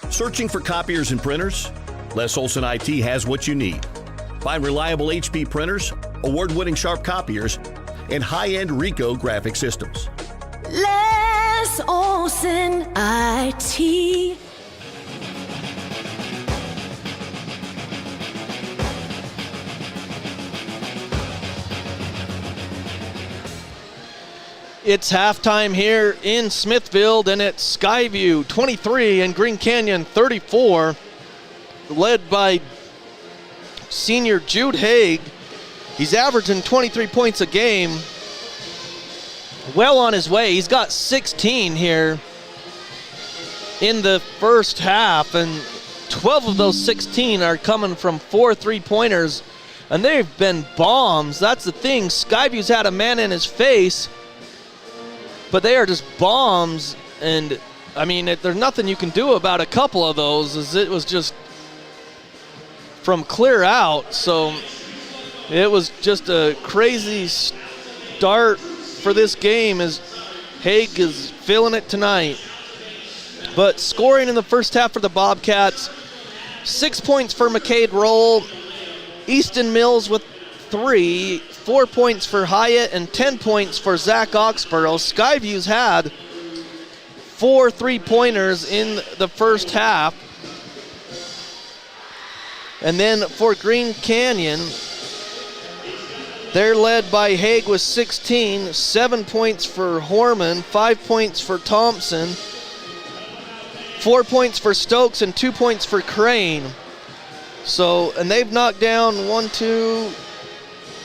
Searching for copiers and printers? Les Olson IT has what you need. Find reliable HP printers, award-winning Sharp copiers, and high-end Ricoh graphic systems. Les Olson IT. It's halftime here in Smithfield, and it's Skyview 23 and Green Canyon 34, led by senior Jude Haig. He's averaging 23 points a game. Well on his way. He's got 16 here in the first half, and 12 of those 16 are coming from 4 3-pointers, and they've been bombs. That's the thing. Skyview's had a man in his face, but they are just bombs, and I mean, there's nothing you can do about a couple of those, as it was just from clear out. So it was just a crazy start for this game, as Haig is feeling it tonight. But scoring in the first half for the Bobcats, 6 points for McCade Roll, Easton Mills with 3, 4 points for Hyatt, and 10 points for Zach Oxborough. Skyview's had 4 3-pointers in the first half. And then for Green Canyon, they're led by Haig with 16, 7 points for Horman, 5 points for Thompson, 4 points for Stokes, and 2 points for Crane. So, and they've knocked down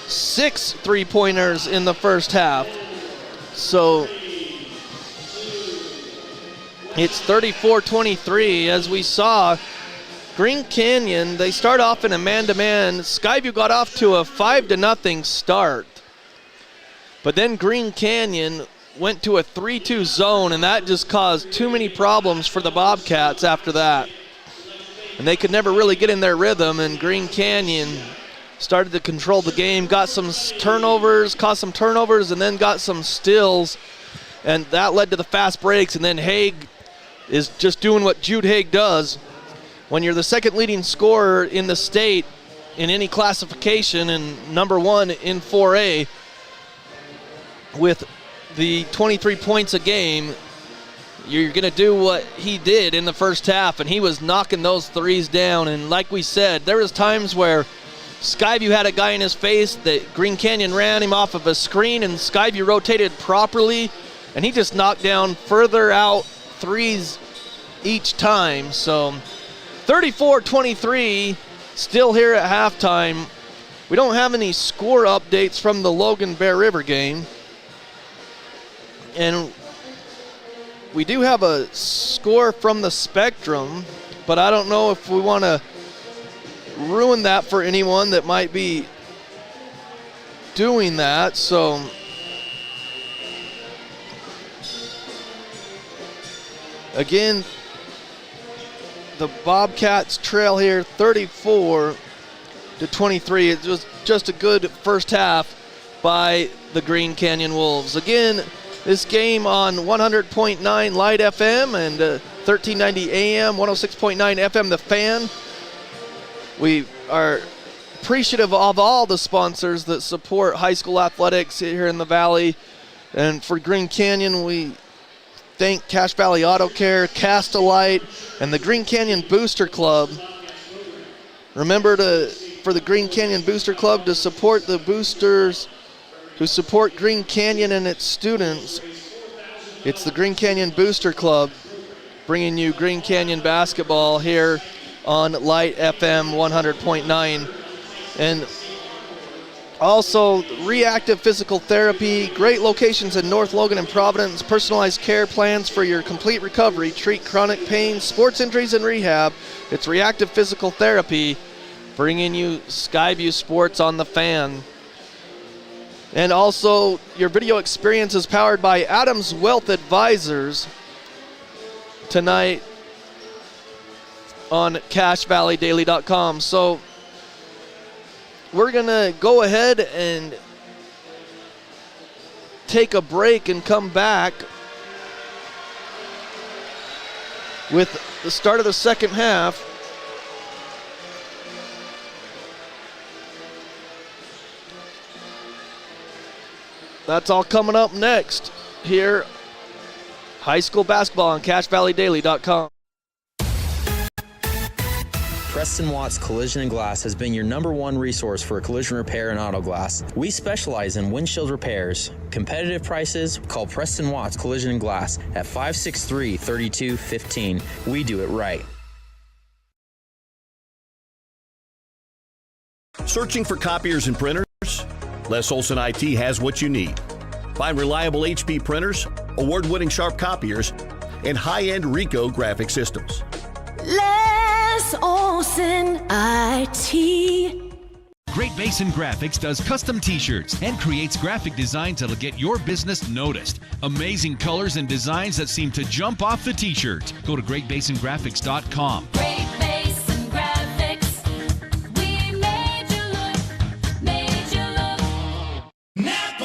6 3-pointers in the first half. So it's 34-23. As we saw, Green Canyon, they start off in a man-to-man. Skyview got off to a 5-0 start. But then Green Canyon went to a 3-2 zone, and that just caused too many problems for the Bobcats after that. And they could never really get in their rhythm, and Green Canyon started to control the game, got some turnovers, caused some turnovers, and then got some steals, and that led to the fast breaks. And then Haig is just doing what Jude Haig does. When you're the second leading scorer in the state in any classification and #1 in 4A with the 23 points a game, you're going to do what he did in the first half, and he was knocking those threes down. And like we said, there was times where Skyview had a guy in his face that Green Canyon ran him off of a screen, and Skyview rotated properly, and he just knocked down further out threes each time. So 34-23, still here at halftime. We don't have any score updates from the Logan Bear River game. And we do have a score from the Spectrum, but I don't know if we want to ruin that for anyone that might be doing that. So again, the Bobcats trail here 34-23. It was just a good first half by the Green Canyon Wolves. Again, this game on 100.9 Light FM and 1390 AM, 106.9 FM The Fan. We are appreciative of all the sponsors that support high school athletics here in the Valley. And for Green Canyon, we thank Cache Valley Auto Care, Cast-A-Light, and the Green Canyon Booster Club. Remember for the Green Canyon Booster Club to support the boosters who support Green Canyon and its students. It's the Green Canyon Booster Club bringing you Green Canyon basketball here on Light FM 100.9. And also Reactive Physical Therapy, great locations in North Logan and Providence, personalized care plans for your complete recovery, treat chronic pain, sports injuries, and rehab. It's Reactive Physical Therapy bringing you Skyview Sports on the Fan. And also, your video experience is powered by Adams Wealth Advisors tonight on CacheValleyDaily.com. So we're going to go ahead and take a break and come back with the start of the second half. That's all coming up next here. High school basketball on CacheValleyDaily.com. Preston Watts Collision and Glass has been your #1 resource for collision repair and auto glass. We specialize in windshield repairs. Competitive prices, call Preston Watts Collision and Glass at 563-3215. We do it right. Searching for copiers and printers? Les Olson IT has what you need. Find reliable HP printers, award-winning Sharp copiers, and high-end Ricoh graphic systems. Les Olson IT. Great Basin Graphics does custom t-shirts and creates graphic designs that'll get your business noticed. Amazing colors and designs that seem to jump off the t-shirt. Go to greatbasingraphics.com. Great Basin Graphics. We made you look.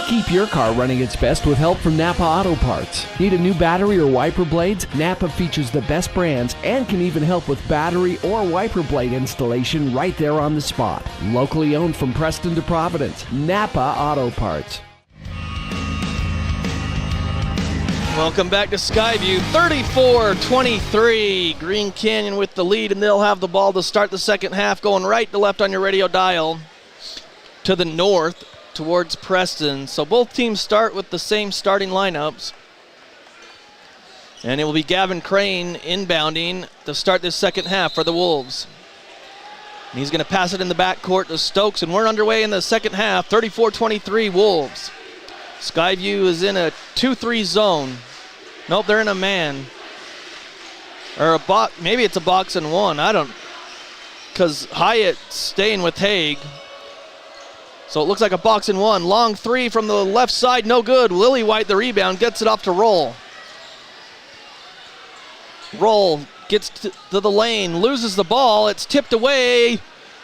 Keep your car running its best with help from Napa Auto Parts. Need a new battery or wiper blades? Napa features the best brands and can even help with battery or wiper blade installation right there on the spot. Locally owned from Preston to Providence. Napa Auto Parts. Welcome back to Skyview. 34-23. Green Canyon with the lead, and they'll have the ball to start the second half, going right to left on your radio dial to the north towards Preston. So both teams start with the same starting lineups. And it will be Gavin Crane inbounding to start this second half for the Wolves. And he's going to pass it in the backcourt to Stokes, and we're underway in the second half. 34-23 Wolves. Skyview is in a 2-3 zone. Nope, they're in a man. Or a box, maybe it's a box and one. I don't, because Hyatt's staying with Haig. So it looks like a box and one. Long three from the left side, no good. Lily White, the rebound, gets it off to Roll. Roll gets to the lane, loses the ball. It's tipped away,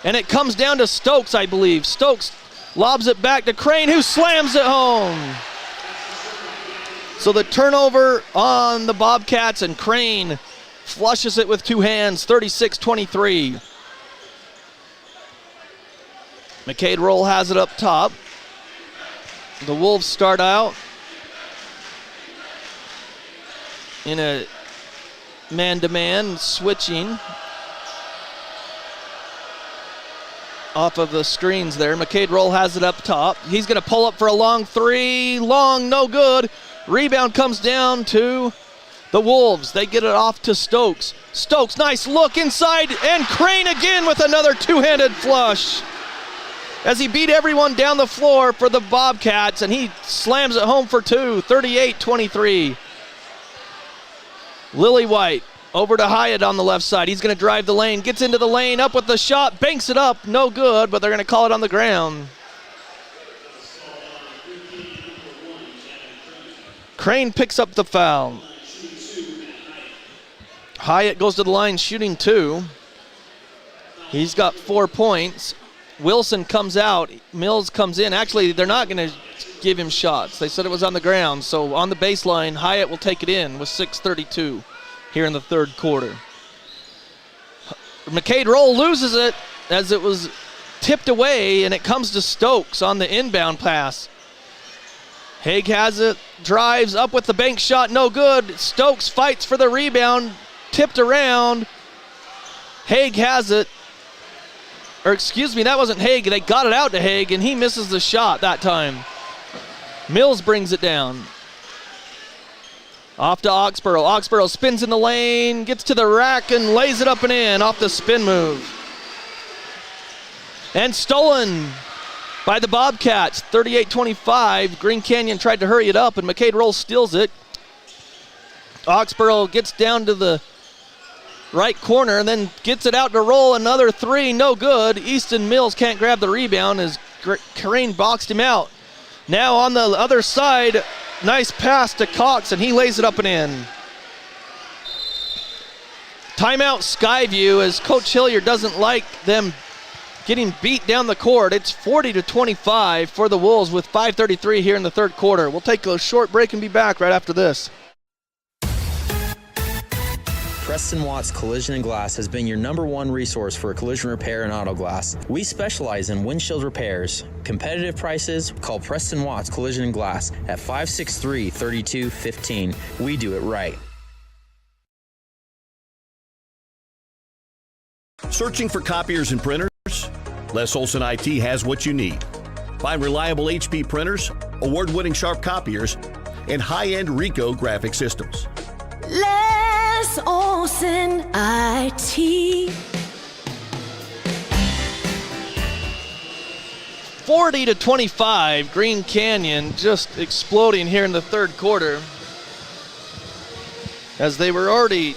and it comes down to Stokes, I believe. Stokes lobs it back to Crane, who slams it home. So the turnover on the Bobcats, and Crane flushes it with two hands, 36-23. McCade Roll has it up top. The Wolves start out in a man-to-man, switching off of the screens there. McCade Roll has it up top. He's going to pull up for a long three. Long, no good. Rebound comes down to the Wolves. They get it off to Stokes. Stokes, nice look inside, and Crane again with another two-handed flush as he beat everyone down the floor for the Bobcats, and he slams it home for two, 38-23. Lily White over to Hyatt on the left side. He's going to drive the lane, gets into the lane, up with the shot, banks it up, no good, but they're going to call it on the ground. Crane picks up the foul. Hyatt goes to the line shooting two. He's got 4 points. Wilson comes out. Mills comes in. Actually, they're not going to give him shots. They said it was on the ground. So on the baseline, Hyatt will take it in with 6:32 here in the third quarter. McCade Roll loses it as it was tipped away, and it comes to Stokes on the inbound pass. Haig has it, drives up with the bank shot, no good. Stokes fights for the rebound, tipped around. Haig has it. Or excuse me, that wasn't Haig. They got it out to Haig, and he misses the shot that time. Mills brings it down. Off to Oxborough. Oxborough spins in the lane, gets to the rack, and lays it up and in off the spin move. And stolen by the Bobcats, 38-25. Green Canyon tried to hurry it up, and McCade Roll steals it. Oxborough gets down to the right corner and then gets it out to Roll. Another three, no good. Easton Mills can't grab the rebound as Crane boxed him out. Now on the other side, nice pass to Cox, and he lays it up and in. Timeout Skyview, as Coach Hilliard doesn't like them getting beat down the court. It's 40-25 for the Wolves with 5:33 here in the third quarter. We'll take a short break and be back right after this. Preston Watts Collision and Glass has been your #1 resource for collision repair and auto glass. We specialize in windshield repairs. Competitive prices, call Preston Watts Collision and Glass at 563-3215. We do it right. Searching for copiers and printers? Les Olson IT has what you need. Find reliable HP printers, award-winning Sharp copiers, and high-end Ricoh graphic systems. Les Olson IT. 40-25, Green Canyon just exploding here in the third quarter as they were already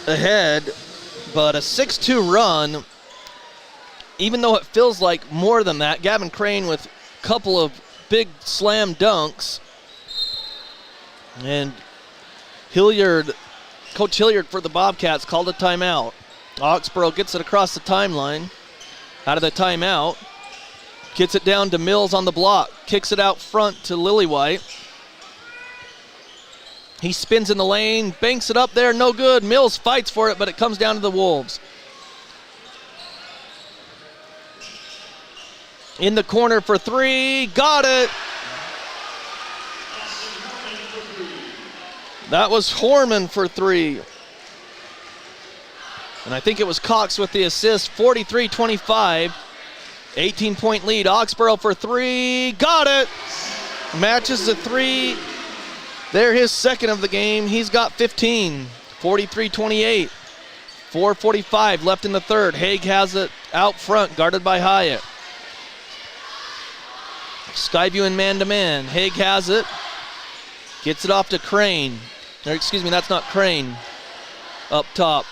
ahead, but a 6-2 run, even though it feels like more than that. Gavin Crane with a couple of big slam dunks, and Coach Hilliard for the Bobcats called a timeout. Oxborough gets it across the timeline. Out of the timeout, gets it down to Mills on the block, kicks it out front to Lillywhite. He spins in the lane, banks it up there, no good. Mills fights for it, but it comes down to the Wolves. In the corner for three, got it. That was Horman for three. And I think it was Cox with the assist, 43-25. 18-point lead. Oxborough for three, got it. Matches the three. They're his second of the game. He's got 15, 43-28. 4:45 left in the third. Haig has it out front, guarded by Hyatt. Skyview in man-to-man. Haig has it. Gets it off to Crane. Or excuse me, that's not Crane. Up top.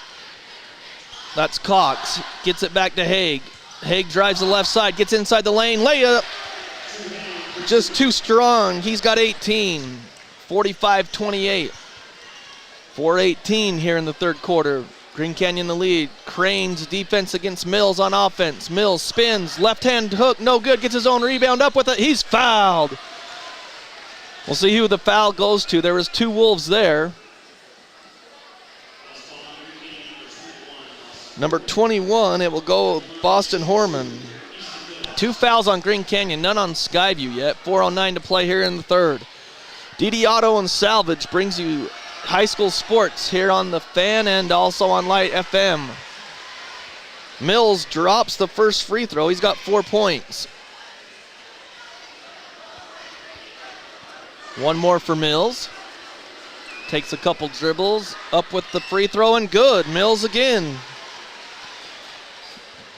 That's Cox. Gets it back to Haig. Haig drives the left side, gets inside the lane. Layup. Just too strong. He's got 18. 45-28. 4:18 here in the third quarter. Green Canyon the lead. Crane's defense against Mills on offense. Mills spins, left hand hook, no good. Gets his own rebound up with it. He's fouled. We'll see who the foul goes to. There was two Wolves there. Number 21, it will go Boston Horman. Two fouls on Green Canyon, none on Skyview yet. 4:09 to play here in the third. DD Auto and Salvage brings you high school sports here on the Fan and also on Light FM. Mills drops the first free throw. He's got 4 points. One more for Mills. Takes a couple dribbles, up with the free throw, and good. Mills again.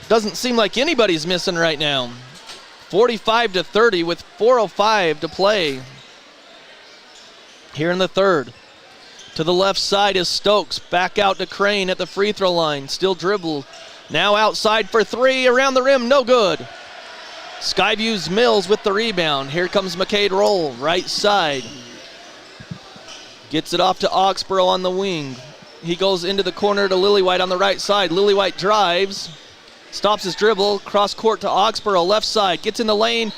Doesn't seem like anybody's missing right now. 45-30 with 4:05 to play here in the third. To the left side is Stokes. Back out to Crane at the free throw line. Still dribble. Now outside for three. Around the rim. No good. Skyview's Mills with the rebound. Here comes McCade Roll. Right side. Gets it off to Oxborough on the wing. He goes into the corner to Lillywhite on the right side. Lillywhite drives. Stops his dribble. Cross court to Oxborough. Left side. Gets in the lane.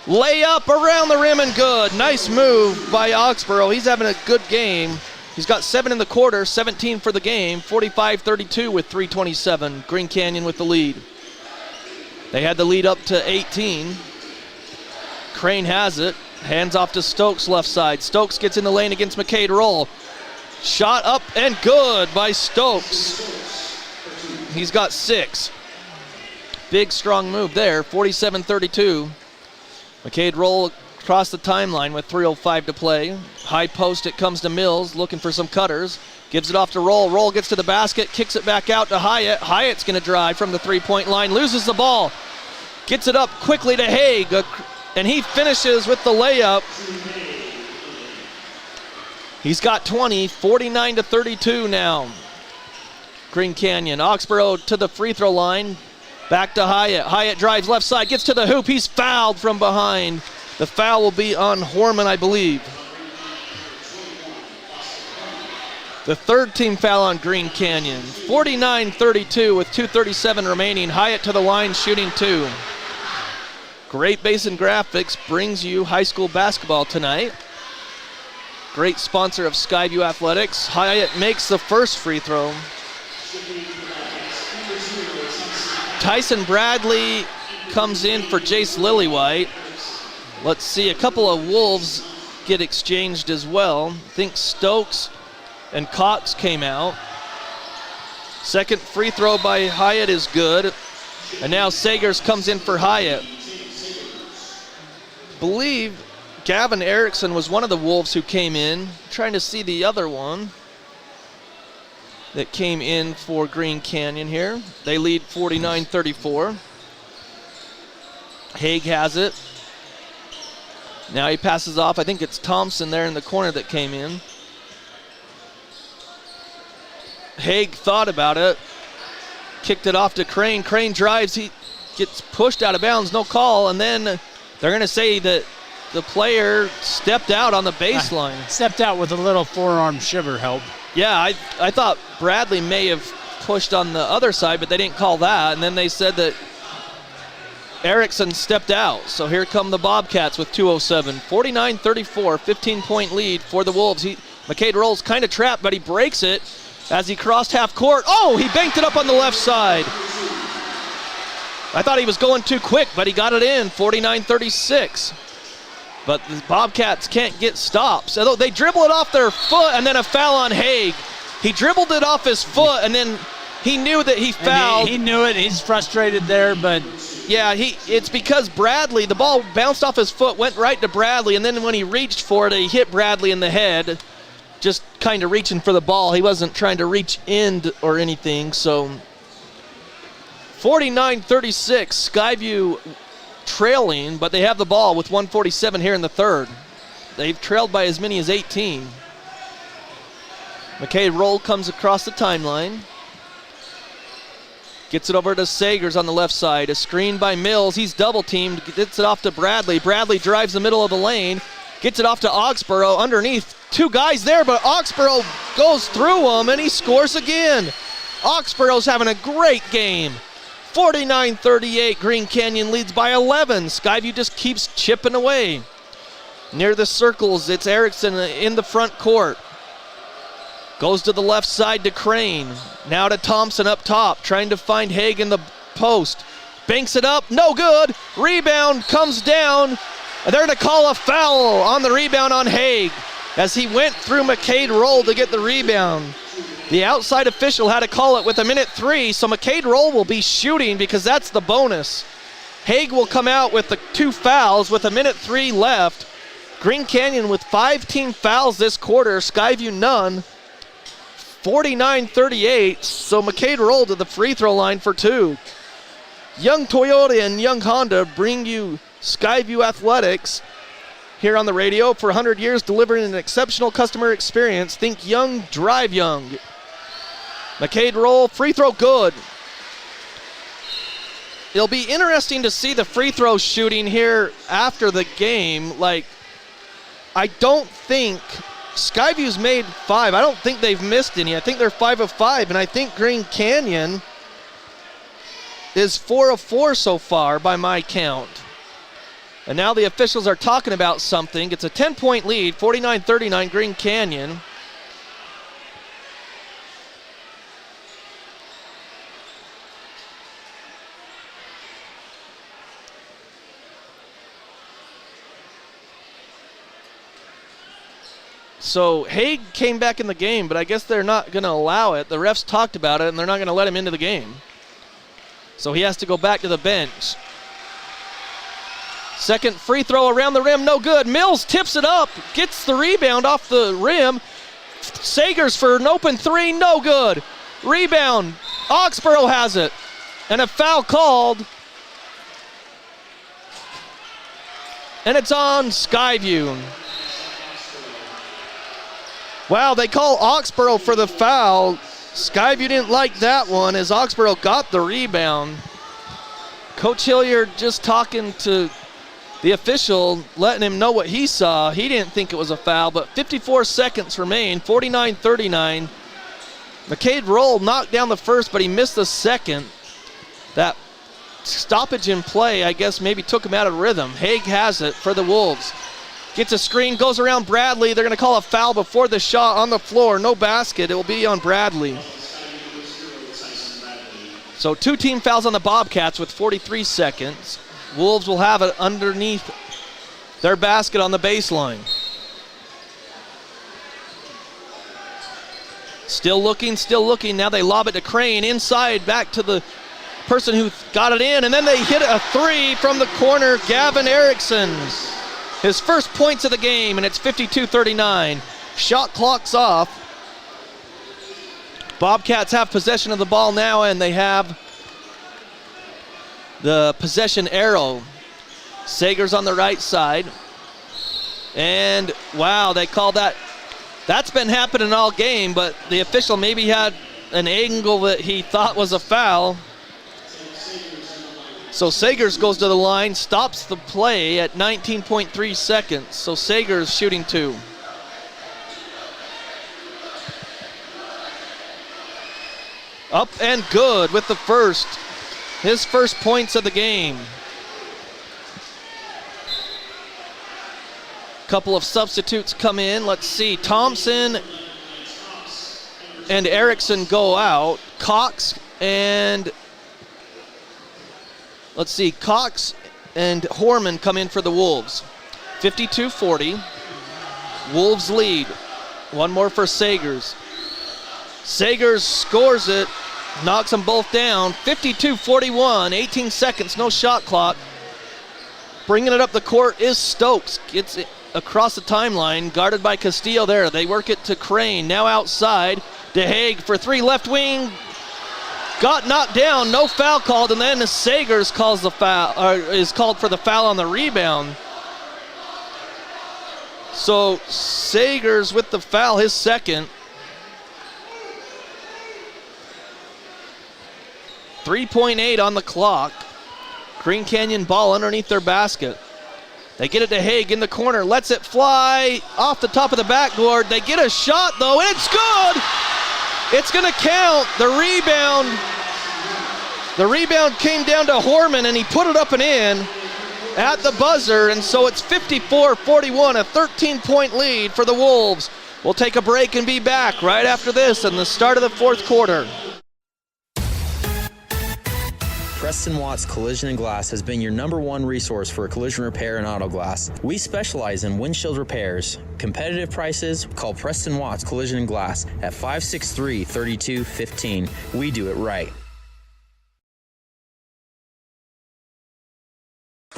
Layup around the rim and good. Nice move by Oxborough. He's having a good game. He's got 7 in the quarter, 17 for the game, 45-32 with 3:27. Green Canyon with the lead. They had the lead up to 18. Crane has it. Hands off to Stokes left side. Stokes gets in the lane against McCade Roll. Shot up and good by Stokes. He's got 6. Big strong move there, 47-32. McCade Roll across the timeline with 3:05 to play. High post, it comes to Mills, looking for some cutters. Gives it off to Roll. Roll gets to the basket, kicks it back out to Hyatt. Hyatt's going to drive from the three-point line, loses the ball. Gets it up quickly to Haig, and he finishes with the layup. He's got 20, 49-32 now. Green Canyon. Oxborough to the free throw line. Back to Hyatt. Hyatt drives left side, gets to the hoop. He's fouled from behind. The foul will be on Horman, I believe. The third team foul on Green Canyon. 49-32 with 2:37 remaining. Hyatt to the line, shooting 2. Great Basin Graphics brings you high school basketball tonight. Great sponsor of Skyview Athletics. Hyatt makes the first free throw. Tyson Bradley comes in for Jace Lillywhite. Let's see, a couple of Wolves get exchanged as well. I think Stokes and Cox came out. Second free throw by Hyatt is good. And now Sagers comes in for Hyatt. I believe Gavin Erickson was one of the Wolves who came in. Trying to see the other one that came in for Green Canyon here. They lead 49-34. Haig has it. Now he passes off. I think it's Thompson there in the corner that came in. Haig thought about it. Kicked it off to Crane. Crane drives. He gets pushed out of bounds. No call. And then they're going to say that the player stepped out on the baseline. Stepped out with a little forearm shiver help. Yeah, I thought Bradley may have pushed on the other side, but they didn't call that. And then they said that Erickson stepped out. So here come the Bobcats with 2:07. 49-34, 15-point lead for the Wolves. McCade Roll's kind of trapped, but he breaks it as he crossed half court. Oh, he banked it up on the left side. I thought he was going too quick, but he got it in, 49-36. But the Bobcats can't get stops. Although they dribble it off their foot, and then a foul on Haig. He dribbled it off his foot, and then he knew that he fouled. He knew it. He's frustrated there, but yeah, it's because Bradley, the ball bounced off his foot, went right to Bradley, and then when he reached for it, he hit Bradley in the head, just kind of reaching for the ball. He wasn't trying to reach in or anything, so 49-36, Skyview trailing, but they have the ball with 1:47 here in the third. They've trailed by as many as 18. McCade Roll comes across the timeline. Gets it over to Sagers on the left side. A screen by Mills. He's double teamed. Gets it off to Bradley. Bradley drives the middle of the lane. Gets it off to Oxborough underneath. Two guys there, but Oxborough goes through them and he scores again. Oxborough's having a great game. 49-38. Green Canyon leads by 11. Skyview just keeps chipping away. Near the circles, it's Erickson in the front court. Goes to the left side to Crane. Now to Thompson up top, trying to find Haig in the post. Banks it up, no good. Rebound comes down. They're going to call a foul on the rebound on Haig. as he went through McCade Roll to get the rebound. The outside official had to call it with 1:03, so McCade Roll will be shooting because that's the bonus. Haig will come out with the 2 fouls with 1:03 left. Green Canyon with 5 team fouls this quarter, Skyview none. 49-38, so McCade Roll to the free throw line for 2. Young Toyota and Young Honda bring you Skyview Athletics here on the radio for 100 years, delivering an exceptional customer experience. Think young, drive young. McCade Roll, free throw good. It'll be interesting to see the free throw shooting here after the game. Like, I don't think Skyview's made 5. I don't think they've missed any. I think they're 5 of 5, and I think Green Canyon is 4 of 4 so far by my count. And now the officials are talking about something. It's a 10-point lead, 49-39 Green Canyon. So Haig came back in the game, but I guess they're not going to allow it. The refs talked about it, and they're not going to let him into the game. So he has to go back to the bench. Second free throw around the rim, no good. Mills tips it up, gets the rebound off the rim. Sagers for an open 3, no good. Rebound, Oxborough has it. And a foul called. And it's on Skyview. Wow, they call Oxborough for the foul. Skyview didn't like that one as Oxborough got the rebound. Coach Hilliard just talking to the official, letting him know what he saw. He didn't think it was a foul, but 54 seconds remain, 49-39. McCade Roll knocked down the first, but he missed the second. That stoppage in play, I guess, maybe took him out of rhythm. Haig has it for the Wolves. Gets a screen, goes around Bradley. They're going to call a foul before the shot on the floor. No basket. It will be on Bradley. So 2 team fouls on the Bobcats with 43 seconds. Wolves will have it underneath their basket on the baseline. Still looking. Now they lob it to Crane inside, back to the person who got it in, and then they hit a 3 from the corner. Gavin Erickson. His first points of the game, and it's 52-39. Shot clock's off. Bobcats have possession of the ball now, and they have the possession arrow. Sagers on the right side. And, wow, they called that. That's been happening all game, but the official maybe had an angle that he thought was a foul. So Sagers goes to the line, stops the play at 19.3 seconds. So Sagers shooting 2. Up and good with the first. His first points of the game. Couple of substitutes come in. Let's see. Thompson and Erickson go out. Cox and Cox and Horman come in for the Wolves. 52-40. Wolves lead. One more for Sagers. Sagers scores it, knocks them both down. 52-41, 18 seconds, no shot clock. Bringing it up the court is Stokes. Gets it across the timeline, guarded by Castillo there. They work it to Crane, now outside. DeHague for 3, left wing. Got knocked down, no foul called, and then Sagers calls the foul, or is called for the foul on the rebound. So Sagers with the foul, his second. 3.8 on the clock. Green Canyon ball underneath their basket. They get it to Haig in the corner, lets it fly off the top of the backboard. They get a shot though, and it's good! It's gonna count. The rebound came down to Horman, and he put it up and in at the buzzer, and so it's 54-41, a 13-point lead for the Wolves. We'll take a break and be back right after this in the start of the fourth quarter. Preston Watts Collision and Glass has been your #1 resource for collision repair and auto glass. We specialize in windshield repairs. Competitive prices, call Preston Watts Collision and Glass at 563-3215. We do it right.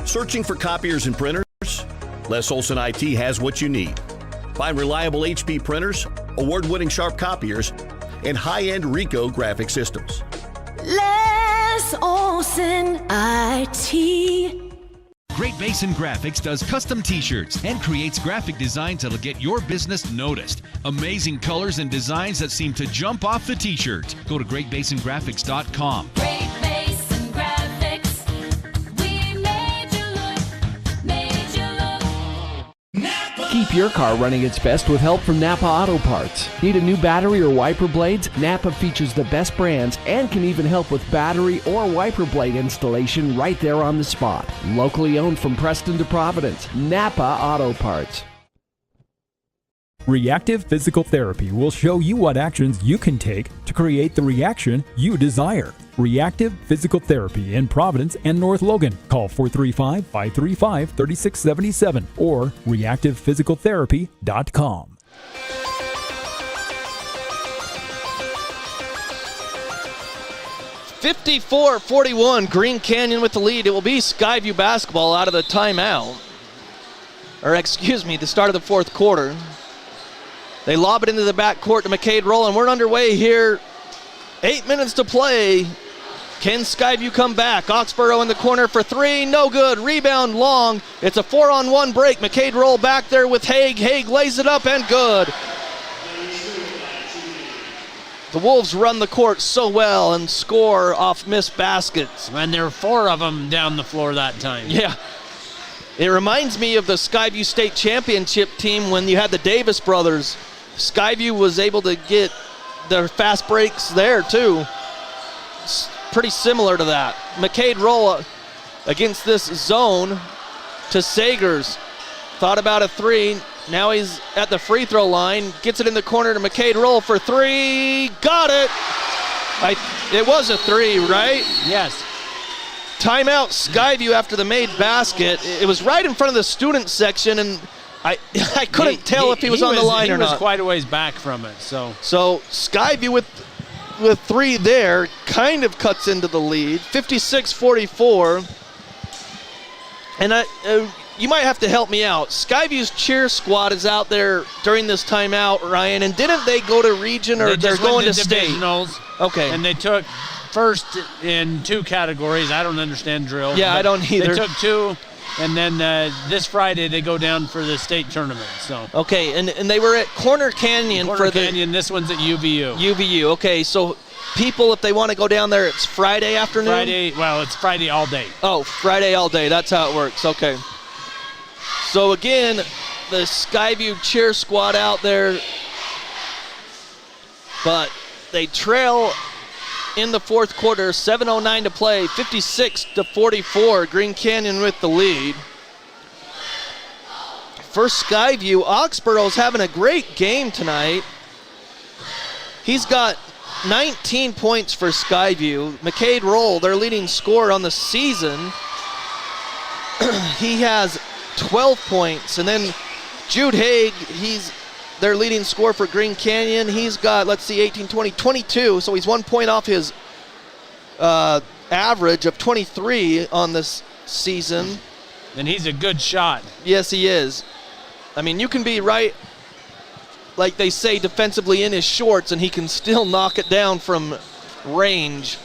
Searching for copiers and printers? Les Olson IT has what you need. Find reliable HP printers, award-winning Sharp copiers, and high-end Ricoh graphic systems. Les Olson IT. Great Basin Graphics does custom t-shirts and creates graphic designs that'll get your business noticed. Amazing colors and designs that seem to jump off the t-shirt. Go to greatbasingraphics.com. Great Basin Graphics. We made you look. Keep your car running its best with help from Napa Auto Parts. Need a new battery or wiper blades? Napa features the best brands and can even help with battery or wiper blade installation right there on the spot. Locally owned from Preston to Providence. Napa Auto Parts. Reactive Physical Therapy will show you what actions you can take to create the reaction you desire. Reactive Physical Therapy in Providence and North Logan. Call 435-535-3677 or reactivephysicaltherapy.com. (54-41), Green Canyon with the lead. It will be Skyview basketball out of the timeout. Or excuse me, the start of the fourth quarter. They lob it into the backcourt to McCade Roll, and we're underway here. 8 minutes to play. Can Skyview come back? Oxborough in the corner for three. No good. Rebound long. It's a 4-on-1 break. McCade Roll back there with Haig. Haig lays it up and good. The Wolves run the court so well and score off missed baskets. And there were 4 of them down the floor that time. Yeah. It reminds me of the Skyview State Championship team when you had the Davis brothers. Skyview was able to get their fast breaks there too. It's pretty similar to that. McCade Roll against this zone to Sagers. Thought about a three. Now he's at the free throw line. Gets it in the corner to McCade Roll for three. Got it. It was a three, right? Yes. Timeout Skyview after the made basket. It was right in front of the student section, and I couldn't tell if he was on the line or not. He was quite a ways back from it. So Skyview with three there kind of cuts into the lead, 56-44. And you might have to help me out. Skyview's cheer squad is out there during this timeout, Ryan, and didn't they go to region or they're going to state? Divisionals, okay. And they took first in 2 categories. I don't understand drill. Yeah, I don't either. They took 2, and then this Friday they go down for the state tournament. So okay, and they were at Corner Canyon This one's at UVU. UVU. Okay, so people, if they want to go down there, it's Friday afternoon? It's Friday all day. Oh, Friday all day. That's how it works. Okay. So again, the Skyview cheer squad out there, but they trail in the fourth quarter, 7:09 to play, 56-44. Green Canyon with the lead. For Skyview, Oxborough's having a great game tonight. He's got 19 points for Skyview. McCade Roll, their leading scorer on the season, he has 12 points. And then Jude Haig, he's their leading scorer for Green Canyon. He's got, 18, 20, 22. So he's 1 point off his average of 23 on this season. And he's a good shot. Yes, he is. I mean, you can be right, like they say, defensively in his shorts, and he can still knock it down from range.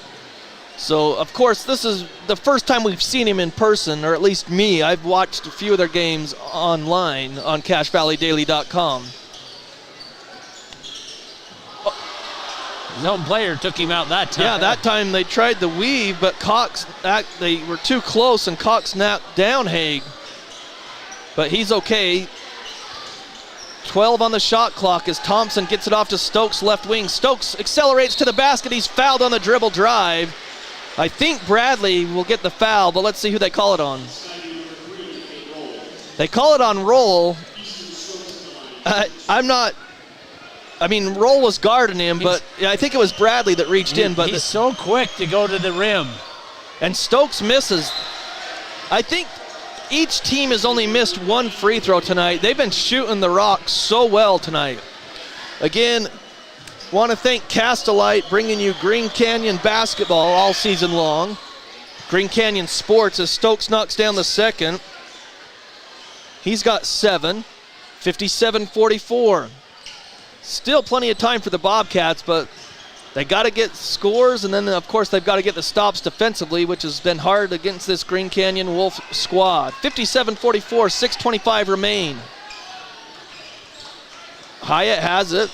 So, of course, this is the first time we've seen him in person, or at least me. I've watched a few of their games online on CashValleyDaily.com. His own player took him out that time. Yeah, that time they tried the weave, but they were too close, and Cox knocked down Haig. But he's okay. 12 on the shot clock as Thompson gets it off to Stokes left wing. Stokes accelerates to the basket. He's fouled on the dribble drive. I think Bradley will get the foul, but let's see who they call it on. They call it on Roll. Roll was guarding him, but I think it was Bradley that reached in. But he's so quick to go to the rim. And Stokes misses. I think each team has only missed one free throw tonight. They've been shooting the rock so well tonight. Again, want to thank Castelite bringing you Green Canyon basketball all season long. Green Canyon Sports as Stokes knocks down the second. He's got 7, 57-44. Still plenty of time for the Bobcats, but they got to get scores, and then, of course, they've got to get the stops defensively, which has been hard against this Green Canyon Wolf squad. 57-44, 6:25 remain. Hyatt has it.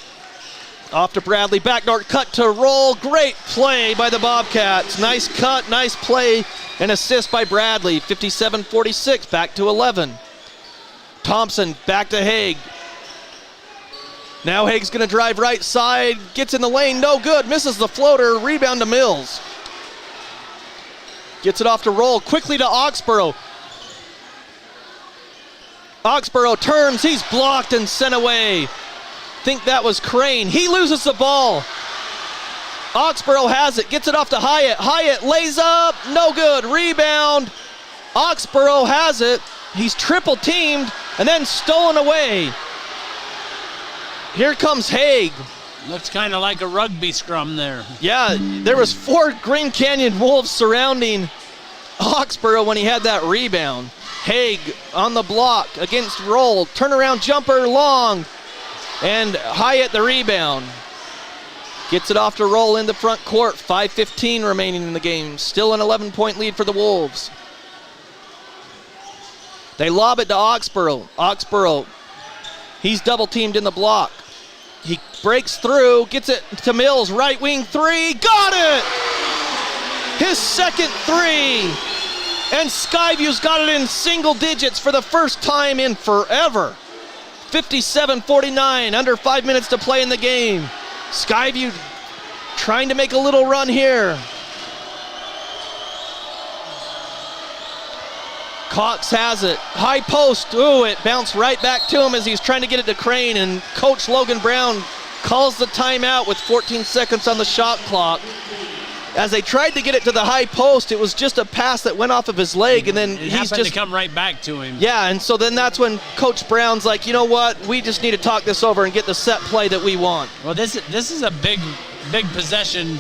Off to Bradley, backdoor cut to roll. Great play by the Bobcats. Nice cut, nice play, and assist by Bradley. 57-46, back to 11. Thompson back to Haig. Now Haig's gonna drive right side, gets in the lane, no good, misses the floater, rebound to Mills. Gets it off to roll, quickly to Oxborough. Oxborough turns, he's blocked and sent away. Think that was Crane, he loses the ball. Oxborough has it, gets it off to Hyatt. Hyatt lays up, no good, rebound. Oxborough has it, he's triple teamed and then stolen away. Here comes Haig. Looks kind of like a rugby scrum there. Yeah, there was 4 Green Canyon Wolves surrounding Oxborough when he had that rebound. Haig on the block against roll. Turnaround jumper long. And Hyatt the rebound. Gets it off to roll in the front court. 5:15 remaining in the game. Still an 11-point lead for the Wolves. They lob it to Oxborough. Oxborough, he's double teamed in the block. He breaks through, gets it to Mills, right wing 3, got it! His second 3. And Skyview's got it in single digits for the first time in forever. 57-49, under 5 minutes to play in the game. Skyview trying to make a little run here. Cox has it, high post, ooh, it bounced right back to him as he's trying to get it to Crane, and Coach Logan Brown calls the timeout with 14 seconds on the shot clock. As they tried to get it to the high post, it was just a pass that went off of his leg, and then it he's happened just to come right back to him. Yeah, and so then that's when Coach Brown's like, you know what, we just need to talk this over and get the set play that we want. Well, this is a big possession,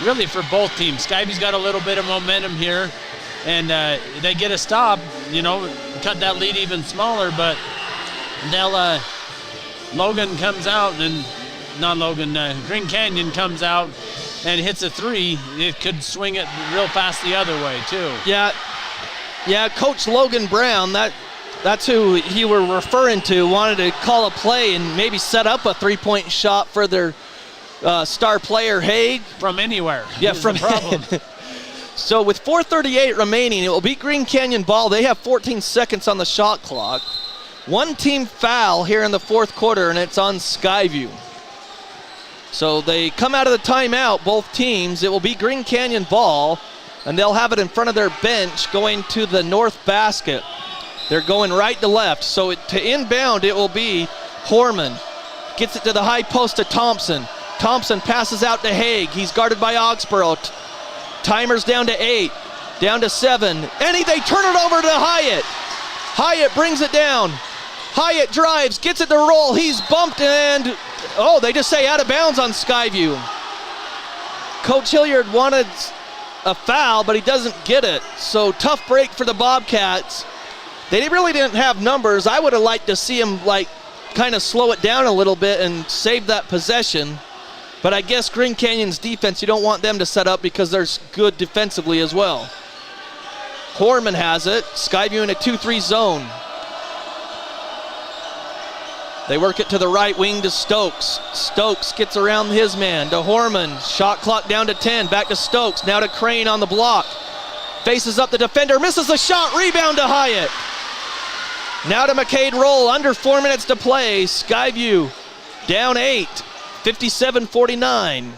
really, for both teams. Skyview's got a little bit of momentum here, and they get a stop, you know, cut that lead even smaller, but they'll, Logan comes out, and not Logan, Green Canyon comes out and hits a 3. It could swing it real fast the other way, too. Yeah, Coach Logan Brown, that's who he were referring to, wanted to call a play and maybe set up a 3-point shot for their star player, Haig. From anywhere. Yeah, from the problem. So with 4:38 remaining, it will be Green Canyon ball. They have 14 seconds on the shot clock. One team foul here in the fourth quarter, and it's on Skyview. So they come out of the timeout, both teams. It will be Green Canyon ball, and they'll have it in front of their bench going to the north basket. They're going right to left. So to inbound, it will be Horman. Gets it to the high post to Thompson. Thompson passes out to Haig. He's guarded by Oxborough. Timer's down to 8, down to 7. And they turn it over to Hyatt. Hyatt brings it down. Hyatt drives, gets it to roll. He's bumped and, they just say out of bounds on Skyview. Coach Hilliard wanted a foul, but he doesn't get it. So tough break for the Bobcats. They really didn't have numbers. I would have liked to see him kind of slow it down a little bit and save that possession. But I guess Green Canyon's defense, you don't want them to set up because they're good defensively as well. Horman has it. Skyview in a 2-3 zone. They work it to the right wing to Stokes. Stokes gets around his man to Horman. Shot clock down to 10. Back to Stokes. Now to Crane on the block. Faces up the defender. Misses the shot. Rebound to Hyatt. Now to McCade Roll. Under 4 minutes to play. Skyview down 8. 57-49.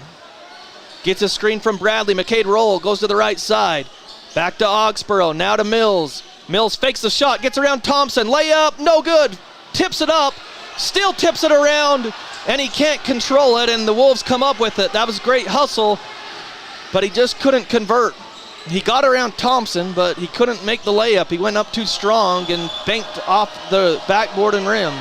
Gets a screen from Bradley. McCade Roll goes to the right side. Back to Oxborough. Now to Mills. Mills fakes the shot. Gets around Thompson. Layup. No good. Tips it up. Still tips it around. And he can't control it. And the Wolves come up with it. That was great hustle. But he just couldn't convert. He got around Thompson, but he couldn't make the layup. He went up too strong and banked off the backboard and rim.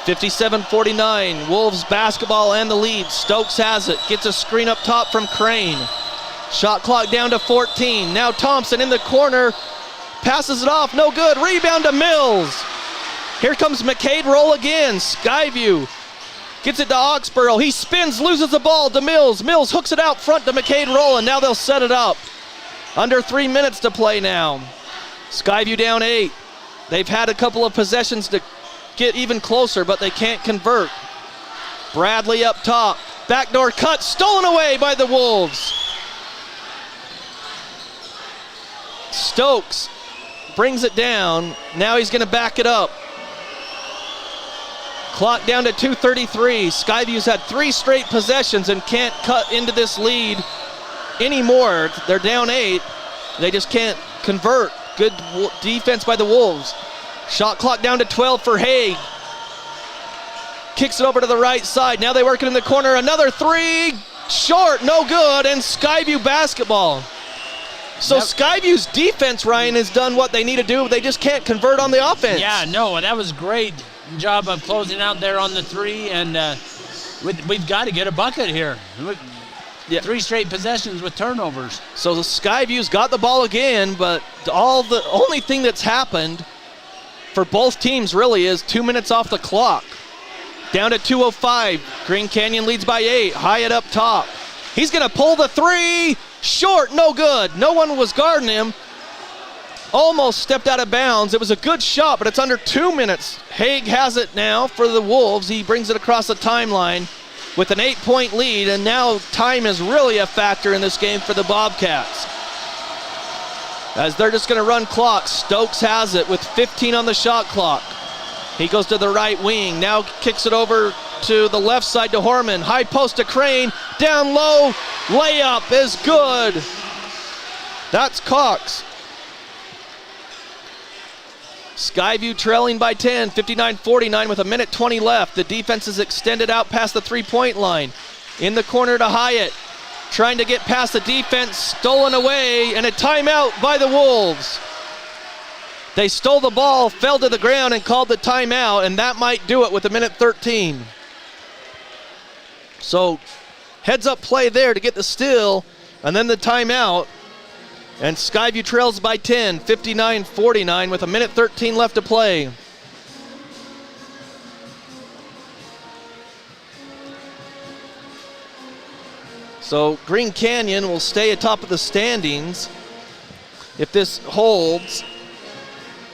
57-49, Wolves basketball and the lead. Stokes has it, gets a screen up top from Crane. Shot clock down to 14. Now Thompson in the corner, passes it off, no good. Rebound to Mills. Here comes McCade roll again. Skyview gets it to Oxborough. He spins, loses the ball to Mills. Mills hooks it out front to McCade roll, and now they'll set it up. Under 3 minutes to play now. Skyview down 8. They've had a couple of possessions to get even closer, but they can't convert. Bradley up top. Backdoor cut, stolen away by the Wolves. Stokes brings it down. Now he's going to back it up. Clock down to 2:33. Skyview's had 3 straight possessions and can't cut into this lead anymore. They're down 8. They just can't convert. Good defense by the Wolves. Shot clock down to 12 for Haig. Kicks it over to the right side. Now they work it in the corner. Another 3. Short, no good, and Skyview basketball. So Skyview's defense, Ryan, has done what they need to do. They just can't convert on the offense. Yeah, no, that was great job of closing out there on the 3, and we've got to get a bucket here. Yeah. 3 straight possessions with turnovers. So the Skyview's got the ball again, but the only thing that's happened for both teams really is 2 minutes off the clock. Down to 2:05. Green Canyon leads by 8. Hyatt up top. He's going to pull the 3. Short, no good. No one was guarding him. Almost stepped out of bounds. It was a good shot, but it's under 2 minutes. Haig has it now for the Wolves. He brings it across the timeline with an 8-point lead, and now time is really a factor in this game for the Bobcats. As they're just going to run clock. Stokes has it with 15 on the shot clock. He goes to the right wing. Now kicks it over to the left side to Horman. High post to Crane. Down low. Layup is good. That's Cox. Skyview trailing by 10, 59-49 with 1:20 left. The defense is extended out past the 3-point line. In the corner to Hyatt. Trying to get past the defense, stolen away, and a timeout by the Wolves. They stole the ball, fell to the ground, and called the timeout, and that might do it with 1:13. So, heads up play there to get the steal, and then the timeout. And Skyview trails by 10, 59-49 with 1:13 left to play. So Green Canyon will stay atop of the standings if this holds,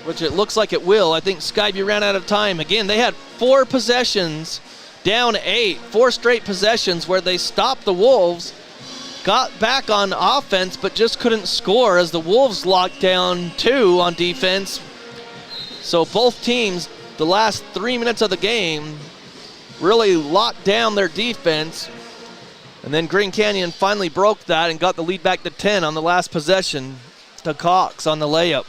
which it looks like it will. I think Skyview ran out of time. Again, they had 4 possessions, down 8, 4 straight possessions where they stopped the Wolves, got back on offense, but just couldn't score as the Wolves locked down 2 on defense. So both teams, the last 3 minutes of the game, really locked down their defense. And then Green Canyon finally broke that and got the lead back to 10 on the last possession to Cox on the layup.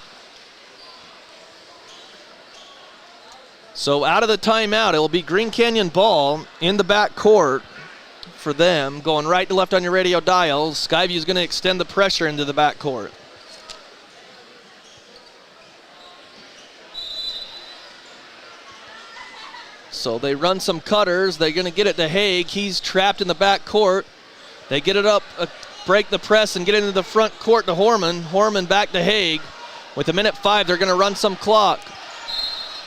So out of the timeout, it will be Green Canyon ball in the back court for them, going right to left on your radio dial. Skyview is going to extend the pressure into the back court. So they run some cutters. They're going to get it to Haig. He's trapped in the back court. They get it up, break the press, and get into the front court to Horman. Horman back to Haig. With 1:05, they're going to run some clock.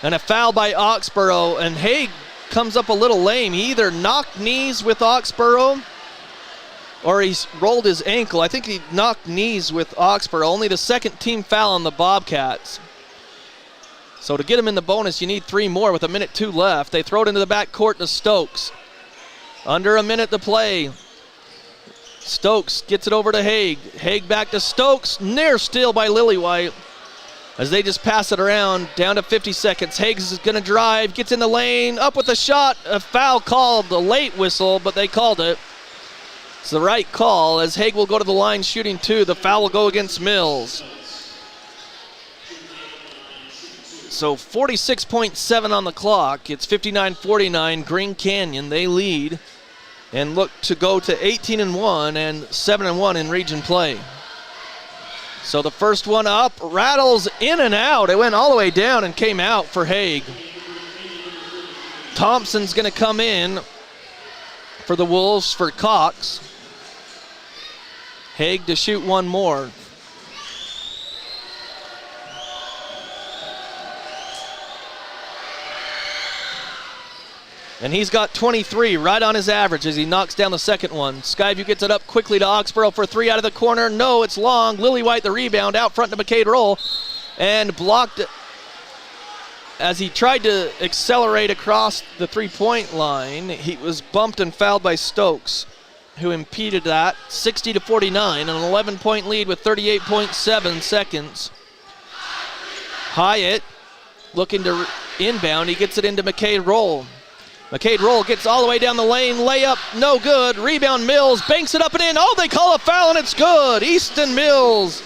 And a foul by Oxborough, and Haig comes up a little lame. He either knocked knees with Oxborough or he's rolled his ankle. I think he knocked knees with Oxborough. Only the second team foul on the Bobcats. So to get him in the bonus, you need 3 more with 1:02 left. They throw it into the back court to Stokes. Under a minute to play. Stokes gets it over to Haig. Haig back to Stokes. Near steal by Lillywhite as they just pass it around. Down to 50 seconds. Haig is going to drive. Gets in the lane. Up with the shot. A foul called. A late whistle, but they called it. It's the right call as Haig will go to the line shooting 2. The foul will go against Mills. So 46.7 on the clock. It's 59-49. Green Canyon, they lead and look to go to 18-1 and 7-1 in region play. So the first one up, rattles in and out. It went all the way down and came out for Haig. Thompson's going to come in for the Wolves for Cox. Haig to shoot one more. And he's got 23, right on his average as he knocks down the second one. Skyview gets it up quickly to Oxborough for three out of the corner. No, it's long. Lillywhite the rebound out front to McCade Roll. And blocked as he tried to accelerate across the three-point line. He was bumped and fouled by Stokes, who impeded that. 60-49, an 11-point lead with 38.7 seconds. Hyatt looking to inbound. He gets it into McCade Roll. McCade Roll gets all the way down the lane. Layup, no good. Rebound, Mills banks it up and in. Oh, they call a foul and it's good. Easton Mills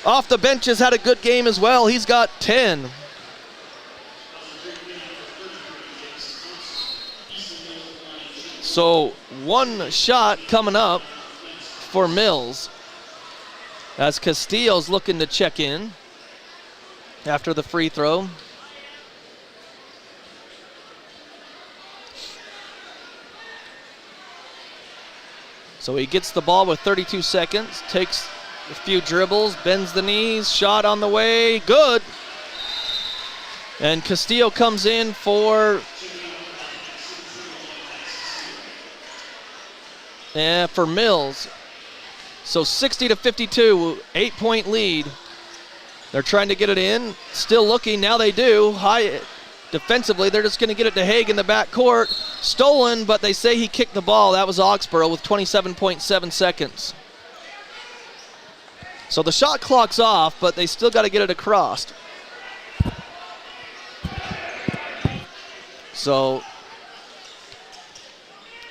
off the bench has had a good game as well. He's got 10. So one shot coming up for Mills as Castillo's looking to check in after the free throw. So he gets the ball with 32 seconds, takes a few dribbles, bends the knees, shot on the way, good. And Castillo comes in for Mills. So 60-52, 8-point lead. They're trying to get it in, still looking, now they do. High defensively, they're just going to get it to Haig in the backcourt. Stolen, but they say he kicked the ball. That was Oxborough with 27.7 seconds. So the shot clock's off, but they still got to get it across. So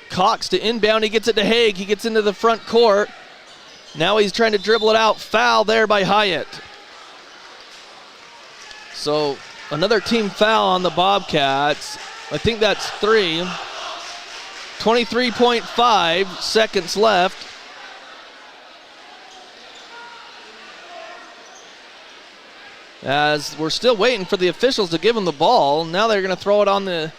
Cox to inbound. He gets it to Haig. He gets into the front court. Now he's trying to dribble it out. Foul there by Hyatt. So another team foul on the Bobcats. I think that's 3. 23.5 seconds left. As we're still waiting for the officials to give them the ball. Now they're going to throw it on the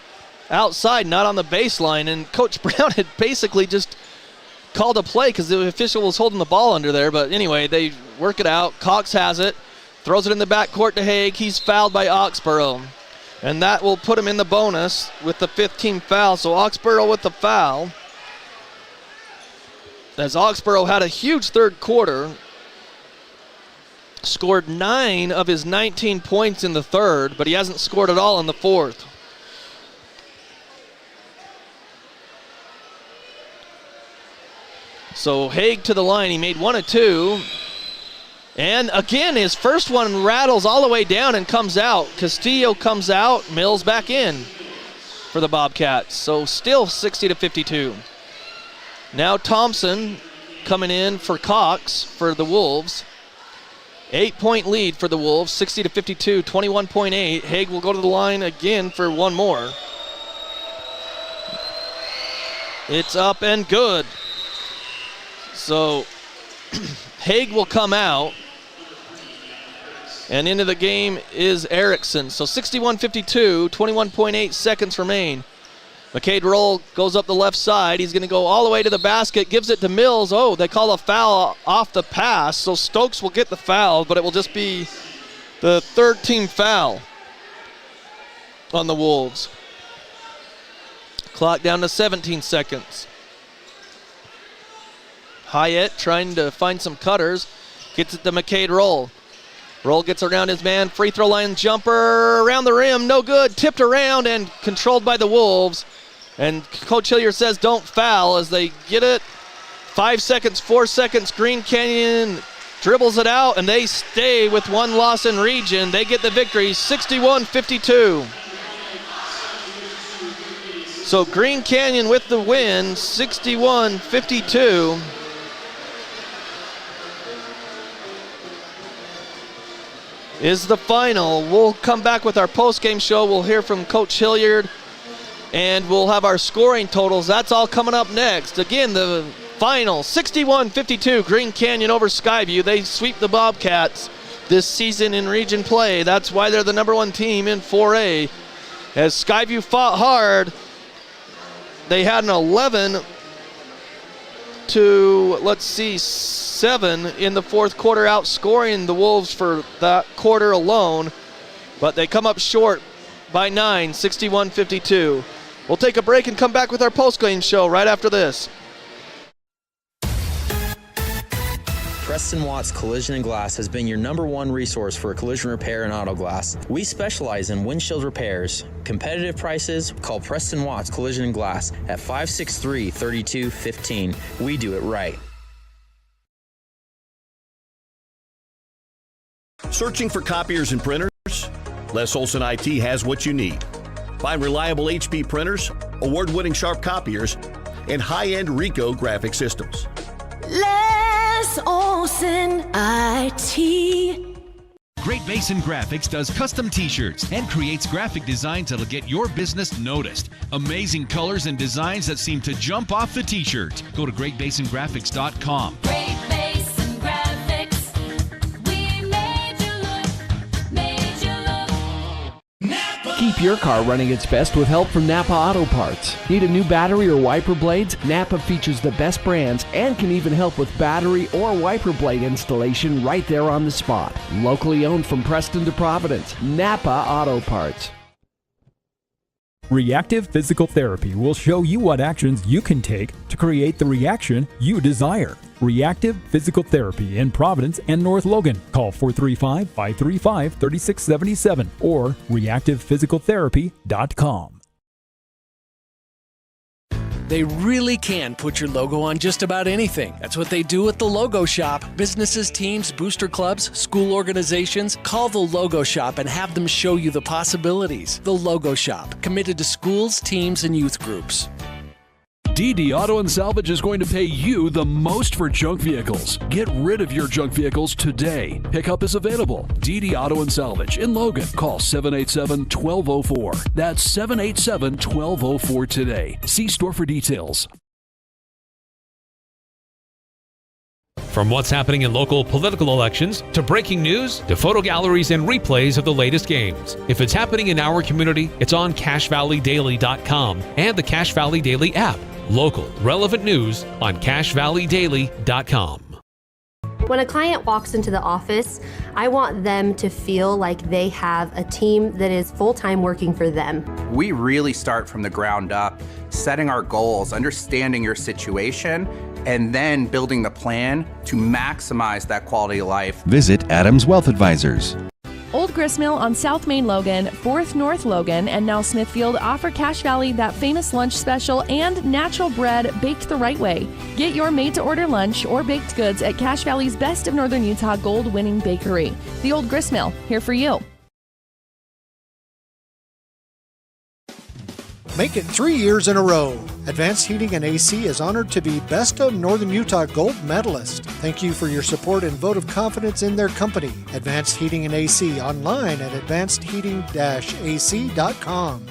outside, not on the baseline. And Coach Brown had basically just called a play because the official was holding the ball under there. But anyway, they work it out. Cox has it. Throws it in the backcourt to Haig. He's fouled by Oxborough. And that will put him in the bonus with the 5th team foul. So Oxborough with the foul. As Oxborough had a huge third quarter. Scored 9 of his 19 points in the third, but he hasn't scored at all in the fourth. So Haig to the line. He made 1 of 2. And again, his first one rattles all the way down and comes out. Castillo comes out, Mills back in for the Bobcats. So still 60-52. Now Thompson coming in for Cox for the Wolves. 8-point lead for the Wolves, 60-52, 21.8. Haig will go to the line again for one more. It's up and good. So Haig will come out. And into the game is Erickson. So 61-52, 21.8 seconds remain. McCade Roll goes up the left side. He's going to go all the way to the basket, gives it to Mills. Oh, they call a foul off the pass. So Stokes will get the foul, but it will just be the 3rd team foul on the Wolves. Clock down to 17 seconds. Hyatt trying to find some cutters. Gets it to McCade Roll. Roll gets around his man. Free throw line jumper around the rim. No good. Tipped around and controlled by the Wolves. And Coach Hilliard says don't foul as they get it. 5 seconds, 4 seconds. Green Canyon dribbles it out, and they stay with one loss in region. They get the victory, 61-52. So Green Canyon with the win, 61-52. Is the final. We'll come back with our post-game show. We'll hear from Coach Hilliard, and we'll have our scoring totals. That's all coming up next. Again, the final 61-52, Green Canyon over Skyview. They sweep the Bobcats this season in region play. That's why they're the number one team in 4A. As Skyview fought hard, they had an 11 to, 7 in the fourth quarter, outscoring the Wolves for that quarter alone. But they come up short by 9, 61-52. We'll take a break and come back with our postgame show right after this. Preston Watts Collision and Glass has been your number one resource for collision repair and auto glass. We specialize in windshield repairs. Competitive prices, call Preston Watts Collision and Glass at 563-3215. We do it right. Searching for copiers and printers? Les Olson IT has what you need. Find reliable HP printers, award-winning Sharp copiers, and high-end Ricoh graphic systems. Les Olson IT. Great Basin Graphics does custom t-shirts and creates graphic designs that'll get your business noticed. Amazing colors and designs that seem to jump off the t-shirt. Go to greatbasingraphics.com. Great Basin Graphics. We made you look. Keep your car running its best with help from Napa Auto Parts. Need a new battery or wiper blades? Napa features the best brands and can even help with battery or wiper blade installation right there on the spot. Locally owned from Preston to Providence. Napa Auto Parts. Reactive Physical Therapy will show you what actions you can take to create the reaction you desire. Reactive Physical Therapy in Providence and North Logan. Call 435-535-3677 or reactivephysicaltherapy.com. They really can put your logo on just about anything. That's what they do at the Logo Shop. Businesses, teams, booster clubs, school organizations. Call the Logo Shop and have them show you the possibilities. The Logo Shop, committed to schools, teams, and youth groups. DD Auto and Salvage is going to pay you the most for junk vehicles. Get rid of your junk vehicles today. Pickup is available. DD Auto and Salvage in Logan. Call 787-1204. That's 787-1204 today. See store for details. From what's happening in local political elections, to breaking news, to photo galleries and replays of the latest games. If it's happening in our community, it's on CashValleyDaily.com and the Cache Valley Daily app. Local, relevant news on CashValleyDaily.com. When a client walks into the office, I want them to feel like they have a team that is full-time working for them. We really start from the ground up, setting our goals, understanding your situation, and then building the plan to maximize that quality of life. Visit Adams Wealth Advisors. Old Gristmill on South Main Logan, 4th North Logan, and now Smithfield offer Cache Valley that famous lunch special and natural bread baked the right way. Get your made-to-order lunch or baked goods at Cache Valley's Best of Northern Utah gold-winning bakery. The Old Gristmill, here for you. Make it 3 years in a row. Advanced Heating and AC is honored to be Best of Northern Utah Gold Medalist. Thank you for your support and vote of confidence in their company. Advanced Heating and AC online at advancedheating-ac.com.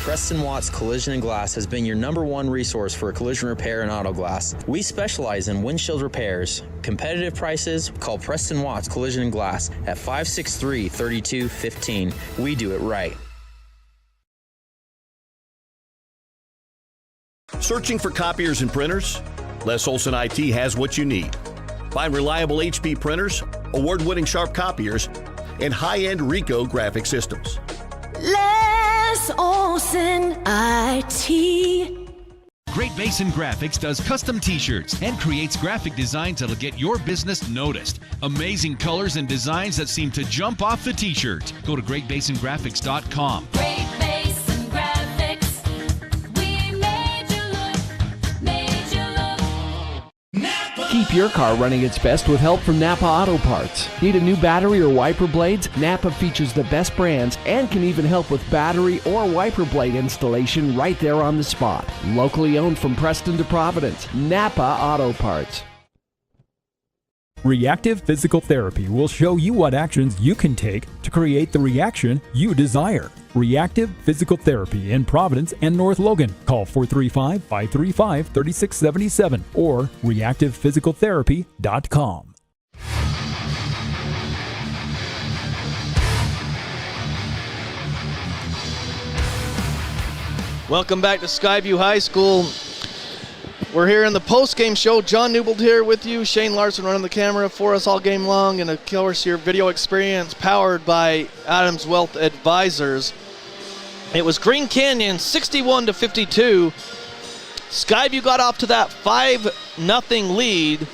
Preston Watts Collision and Glass has been your number one resource for collision repair and auto glass. We specialize in windshield repairs. Competitive prices, call Preston Watts Collision and Glass at 563-3215. We do it right. Searching for copiers and printers? Les Olson IT has what you need. Find reliable HP printers, award-winning Sharp copiers, and high-end Ricoh graphic systems. Les Olson IT. Great Basin Graphics does custom t-shirts and creates graphic designs that'll get your business noticed. Amazing colors and designs that seem to jump off the t-shirt. Go to greatbasingraphics.com. Great Basin Graphics. We made you look. Keep your car running its best with help from Napa Auto Parts. Need a new battery or wiper blades? Napa features the best brands and can even help with battery or wiper blade installation right there on the spot. Locally owned from Preston to Providence. Napa Auto Parts. Reactive Physical Therapy will show you what actions you can take to create the reaction you desire. Reactive Physical Therapy in Providence and North Logan. Call 435-535-3677 or reactivephysicaltherapy.com. Welcome back to Skyview High School. We're here in the post-game show. John Newbold here with you. Shane Larson running the camera for us all game long. And of course, your video experience powered by Adams Wealth Advisors. It was Green Canyon 61-52. Skyview got off to that 5-0 lead.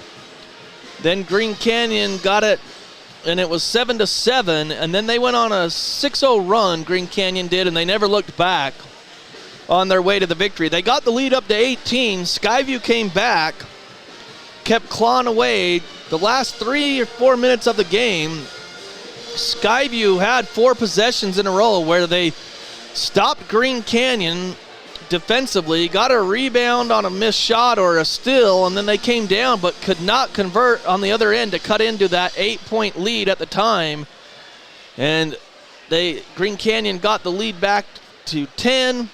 Then Green Canyon got it, and it was 7-7. And then they went on a 6-0 run, Green Canyon did, and they never looked back on their way to the victory. They got the lead up to 18. Skyview came back, kept clawing away. The last 3 or 4 minutes of the game, Skyview had 4 possessions in a row where they stopped Green Canyon defensively, got a rebound on a missed shot or a steal, and then they came down but could not convert on the other end to cut into that 8-point lead at the time. And Green Canyon got the lead back to 10.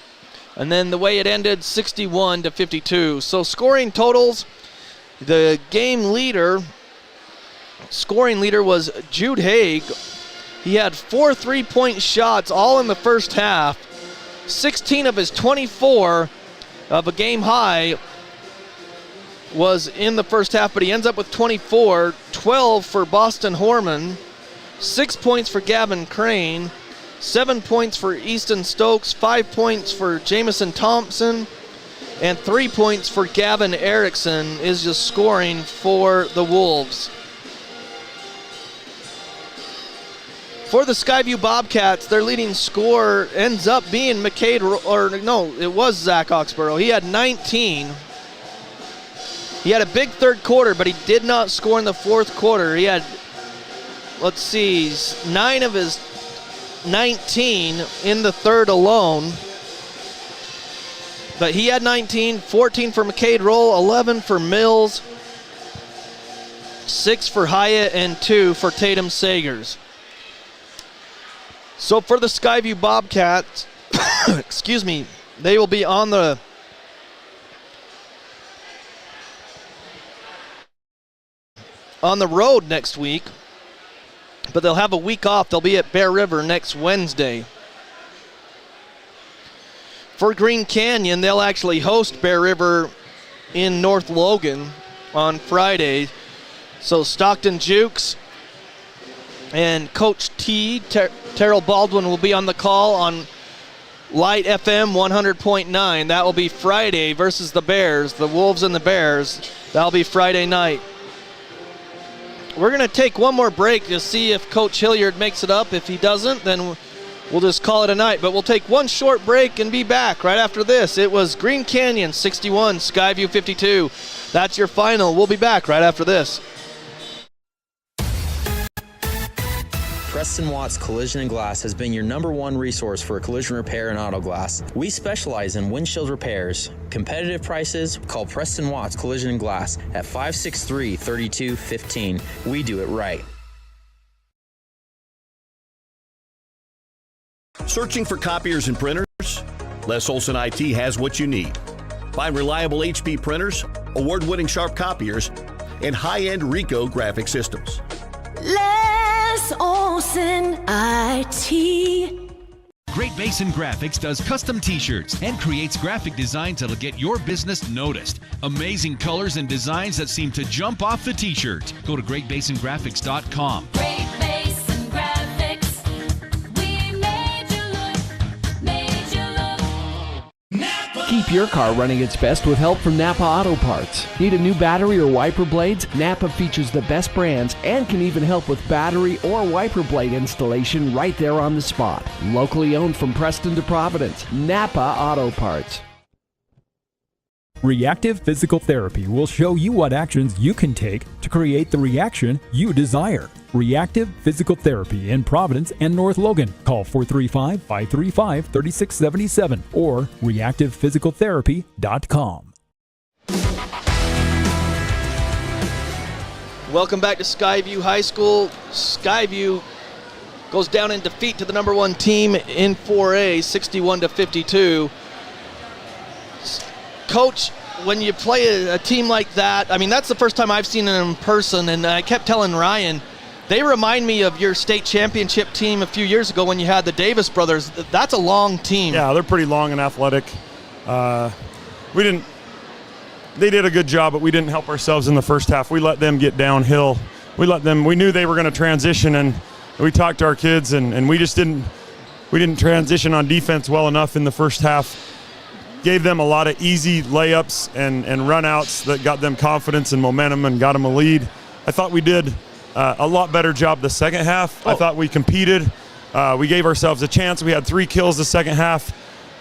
And then the way it ended, 61-52. So scoring totals, the scoring leader was Jude Haig. He had 4 3-point shots all in the first half. 16 of his 24 of a game high was in the first half, but he ends up with 24. 12 for Boston Horman, 6 points for Gavin Crane, 7 points for Easton Stokes, 5 points for Jamison Thompson, and 3 points for Gavin Erickson is just scoring for the Wolves. For the Skyview Bobcats, their leading scorer ends up being it was Zach Oxborough. He had 19. He had a big third quarter, but he did not score in the fourth quarter. He had, 9 of his 19 in the third alone. But he had 19, 14 for McCade Roll, 11 for Mills, 6 for Hyatt, and 2 for Tatum Sagers. So for the Skyview Bobcats, they will be on the road next week. But they'll have a week off. They'll be at Bear River next Wednesday. For Green Canyon, they'll actually host Bear River in North Logan on Friday. So Stockton Jukes and Coach T, Terrell Baldwin, will be on the call on Light FM 100.9. That will be Friday versus the Bears, the Wolves and the Bears. That'll be Friday night. We're going to take one more break to see if Coach Hilliard makes it up. If he doesn't, then we'll just call it a night. But we'll take one short break and be back right after this. It was Green Canyon 61, Skyview 52. That's your final. We'll be back right after this. Preston Watts Collision and Glass has been your #1 resource for collision repair and auto glass. We specialize in windshield repairs. Competitive prices, call Preston Watts Collision and Glass at 563-3215. We do it right. Searching for copiers and printers? Les Olson IT has what you need. Find reliable HP printers, award-winning Sharp copiers, and high-end Ricoh graphic systems. Les Olson IT. Great Basin Graphics does custom t-shirts and creates graphic designs that'll get your business noticed. Amazing colors and designs that seem to jump off the t-shirt. Go to greatbasingraphics.com. Great Basin Graphics. We made you look. Keep your car running its best with help from Napa Auto Parts. Need a new battery or wiper blades? Napa features the best brands and can even help with battery or wiper blade installation right there on the spot. Locally owned from Preston to Providence, Napa Auto Parts. Reactive Physical Therapy will show you what actions you can take to create the reaction you desire. Reactive Physical Therapy in Providence and North Logan. Call 435-535-3677 or reactivephysicaltherapy.com. Welcome back to Skyview High School. Skyview goes down in defeat to the number 1 team in 4A, 61-52. Coach, when you play a team like that, I mean, that's the first time I've seen it in person, and I kept telling Ryan, they remind me of your state championship team a few years ago when you had the Davis brothers. That's a long team. Yeah, they're pretty long and athletic. They did a good job, but we didn't help ourselves in the first half. We let them get downhill. We knew they were going to transition, and we talked to our kids, and we didn't transition on defense well enough in the first half. Gave them a lot of easy layups and run-outs that got them confidence and momentum and got them a lead. I thought we did a lot better job the second half. I thought we competed. We gave ourselves a chance. We had 3 kills the second half,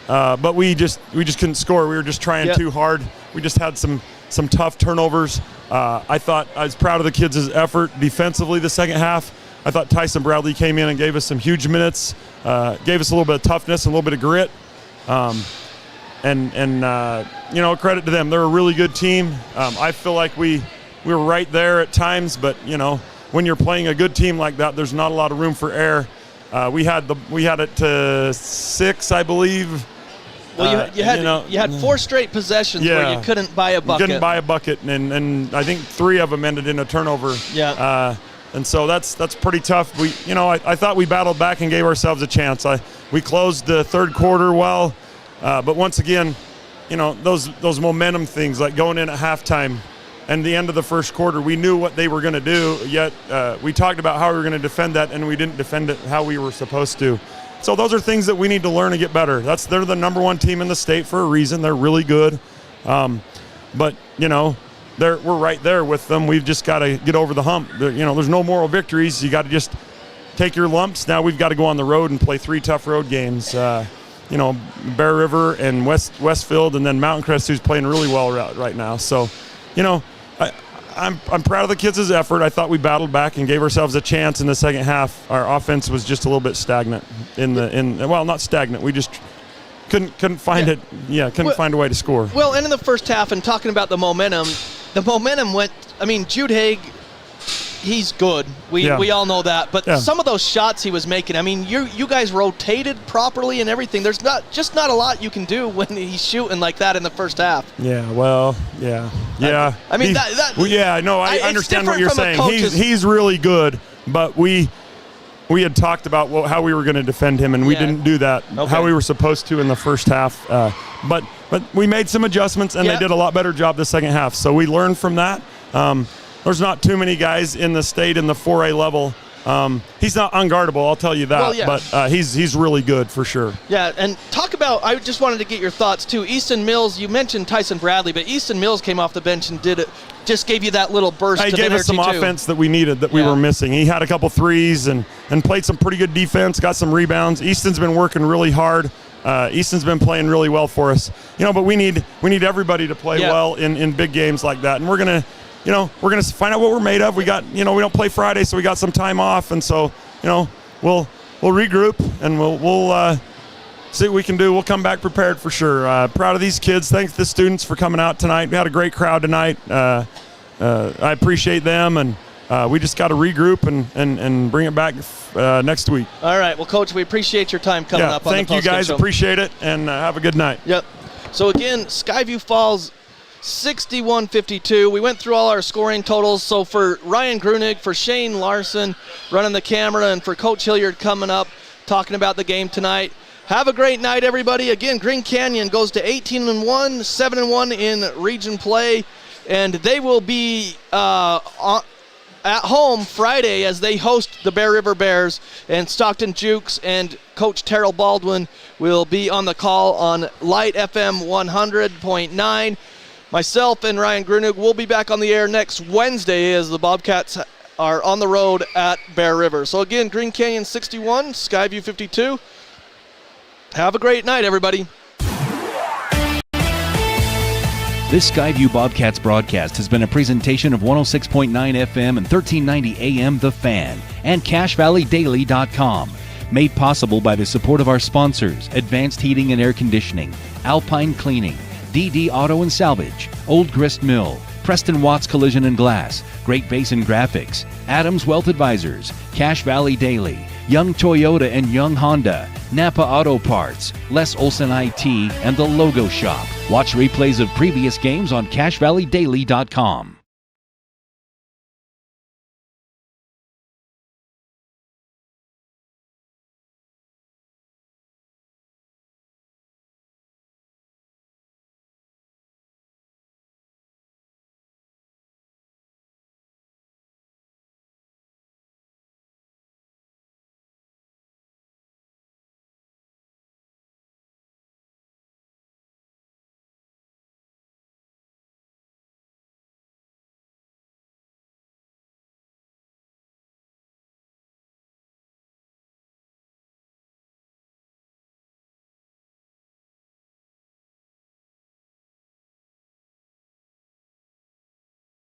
but we just couldn't score. We were just trying too hard. We just had some tough turnovers. I was proud of the kids' effort defensively the second half. I thought Tyson Bradley came in and gave us some huge minutes, gave us a little bit of toughness and a little bit of grit. Credit to them. They're a really good team. I feel like we were right there at times, but when you're playing a good team like that, there's not a lot of room for error. We had it to 6, I believe. Well, you had 4 straight possessions where you couldn't buy a bucket. Couldn't buy a bucket, and I think 3 of them ended in a turnover. Yeah. And so that's pretty tough. I thought we battled back and gave ourselves a chance. We closed the third quarter well, but once again, those momentum things like going in at halftime and the end of the first quarter, we knew what they were going to do. Yet we talked about how we were going to defend that, and we didn't defend it how we were supposed to. So those are things that we need to learn and get better. They're the number 1 team in the state for a reason. They're really good, but we're right there with them. We've just got to get over the hump. There's no moral victories. You got to just take your lumps. Now we've got to go on the road and play 3 tough road games. Bear River and Westfield, and then Mountain Crest, who's playing really well right now. So, I'm proud of the kids' effort. I thought we battled back and gave ourselves a chance in the second half. Our offense was just a little bit stagnant not stagnant. We just couldn't find it. Yeah, couldn't find a way to score. Well, and in the first half, and talking about the momentum went. I mean, Jude Haig, he's good. We all know that. But some of those shots he was making, I mean, you guys rotated properly and everything. There's not a lot you can do when he's shooting like that in the first half. Yeah, well, yeah. I mean, I understand what you're saying. He's really good, but we had talked about how we were going to defend him, and we didn't do that how we were supposed to in the first half. But we made some adjustments, and they did a lot better job the second half. So we learned from that. There's not too many guys in the state in the 4A level. He's not unguardable, I'll tell you that. But he's really good for sure. Yeah, and talk about, I just wanted to get your thoughts too. Easton Mills, you mentioned Tyson Bradley, but Easton Mills came off the bench and just gave you that little burst of energy. He gave us some offense that we needed, that we were missing. He had a couple threes and played some pretty good defense, got some rebounds. Easton's been working really hard. Easton's been playing really well for us. But we need everybody to play well in big games like that. And we're going to find out what we're made of. We got, we don't play Friday, so we got some time off, and so, we'll regroup and we'll see what we can do. We'll come back prepared for sure. Proud of these kids. Thanks to the students for coming out tonight. We had a great crowd tonight. I appreciate them, and we just got to regroup and bring it back next week. All right. Well, Coach, we appreciate your time coming up on the Postgame Thank you guys. show. Appreciate it, and have a good night. Yep. So again, Skyview Falls 61-52. We went through all our scoring totals. So for Ryan Grunig, for Shane Larson running the camera, and for Coach Hilliard coming up talking about the game tonight. Have a great night, everybody. Again, Green Canyon goes to 18-1, 7-1 in region play, and they will be at home Friday as they host the Bear River Bears, and Stockton Jukes and Coach Terrell Baldwin will be on the call on Light FM 100.9. Myself and Ryan Grunig will be back on the air next Wednesday as the Bobcats are on the road at Bear River. So again, Green Canyon 61, Skyview 52. Have a great night, everybody. This Skyview Bobcats broadcast has been a presentation of 106.9 FM and 1390 AM The Fan and CashValleyDaily.com. Made possible by the support of our sponsors, Advanced Heating and Air Conditioning, Alpine Cleaning, DD Auto and Salvage, Old Grist Mill, Preston Watts Collision and Glass, Great Basin Graphics, Adams Wealth Advisors, Cache Valley Daily, Young Toyota and Young Honda, Napa Auto Parts, Les Olson IT, and The Logo Shop. Watch replays of previous games on CashValleyDaily.com.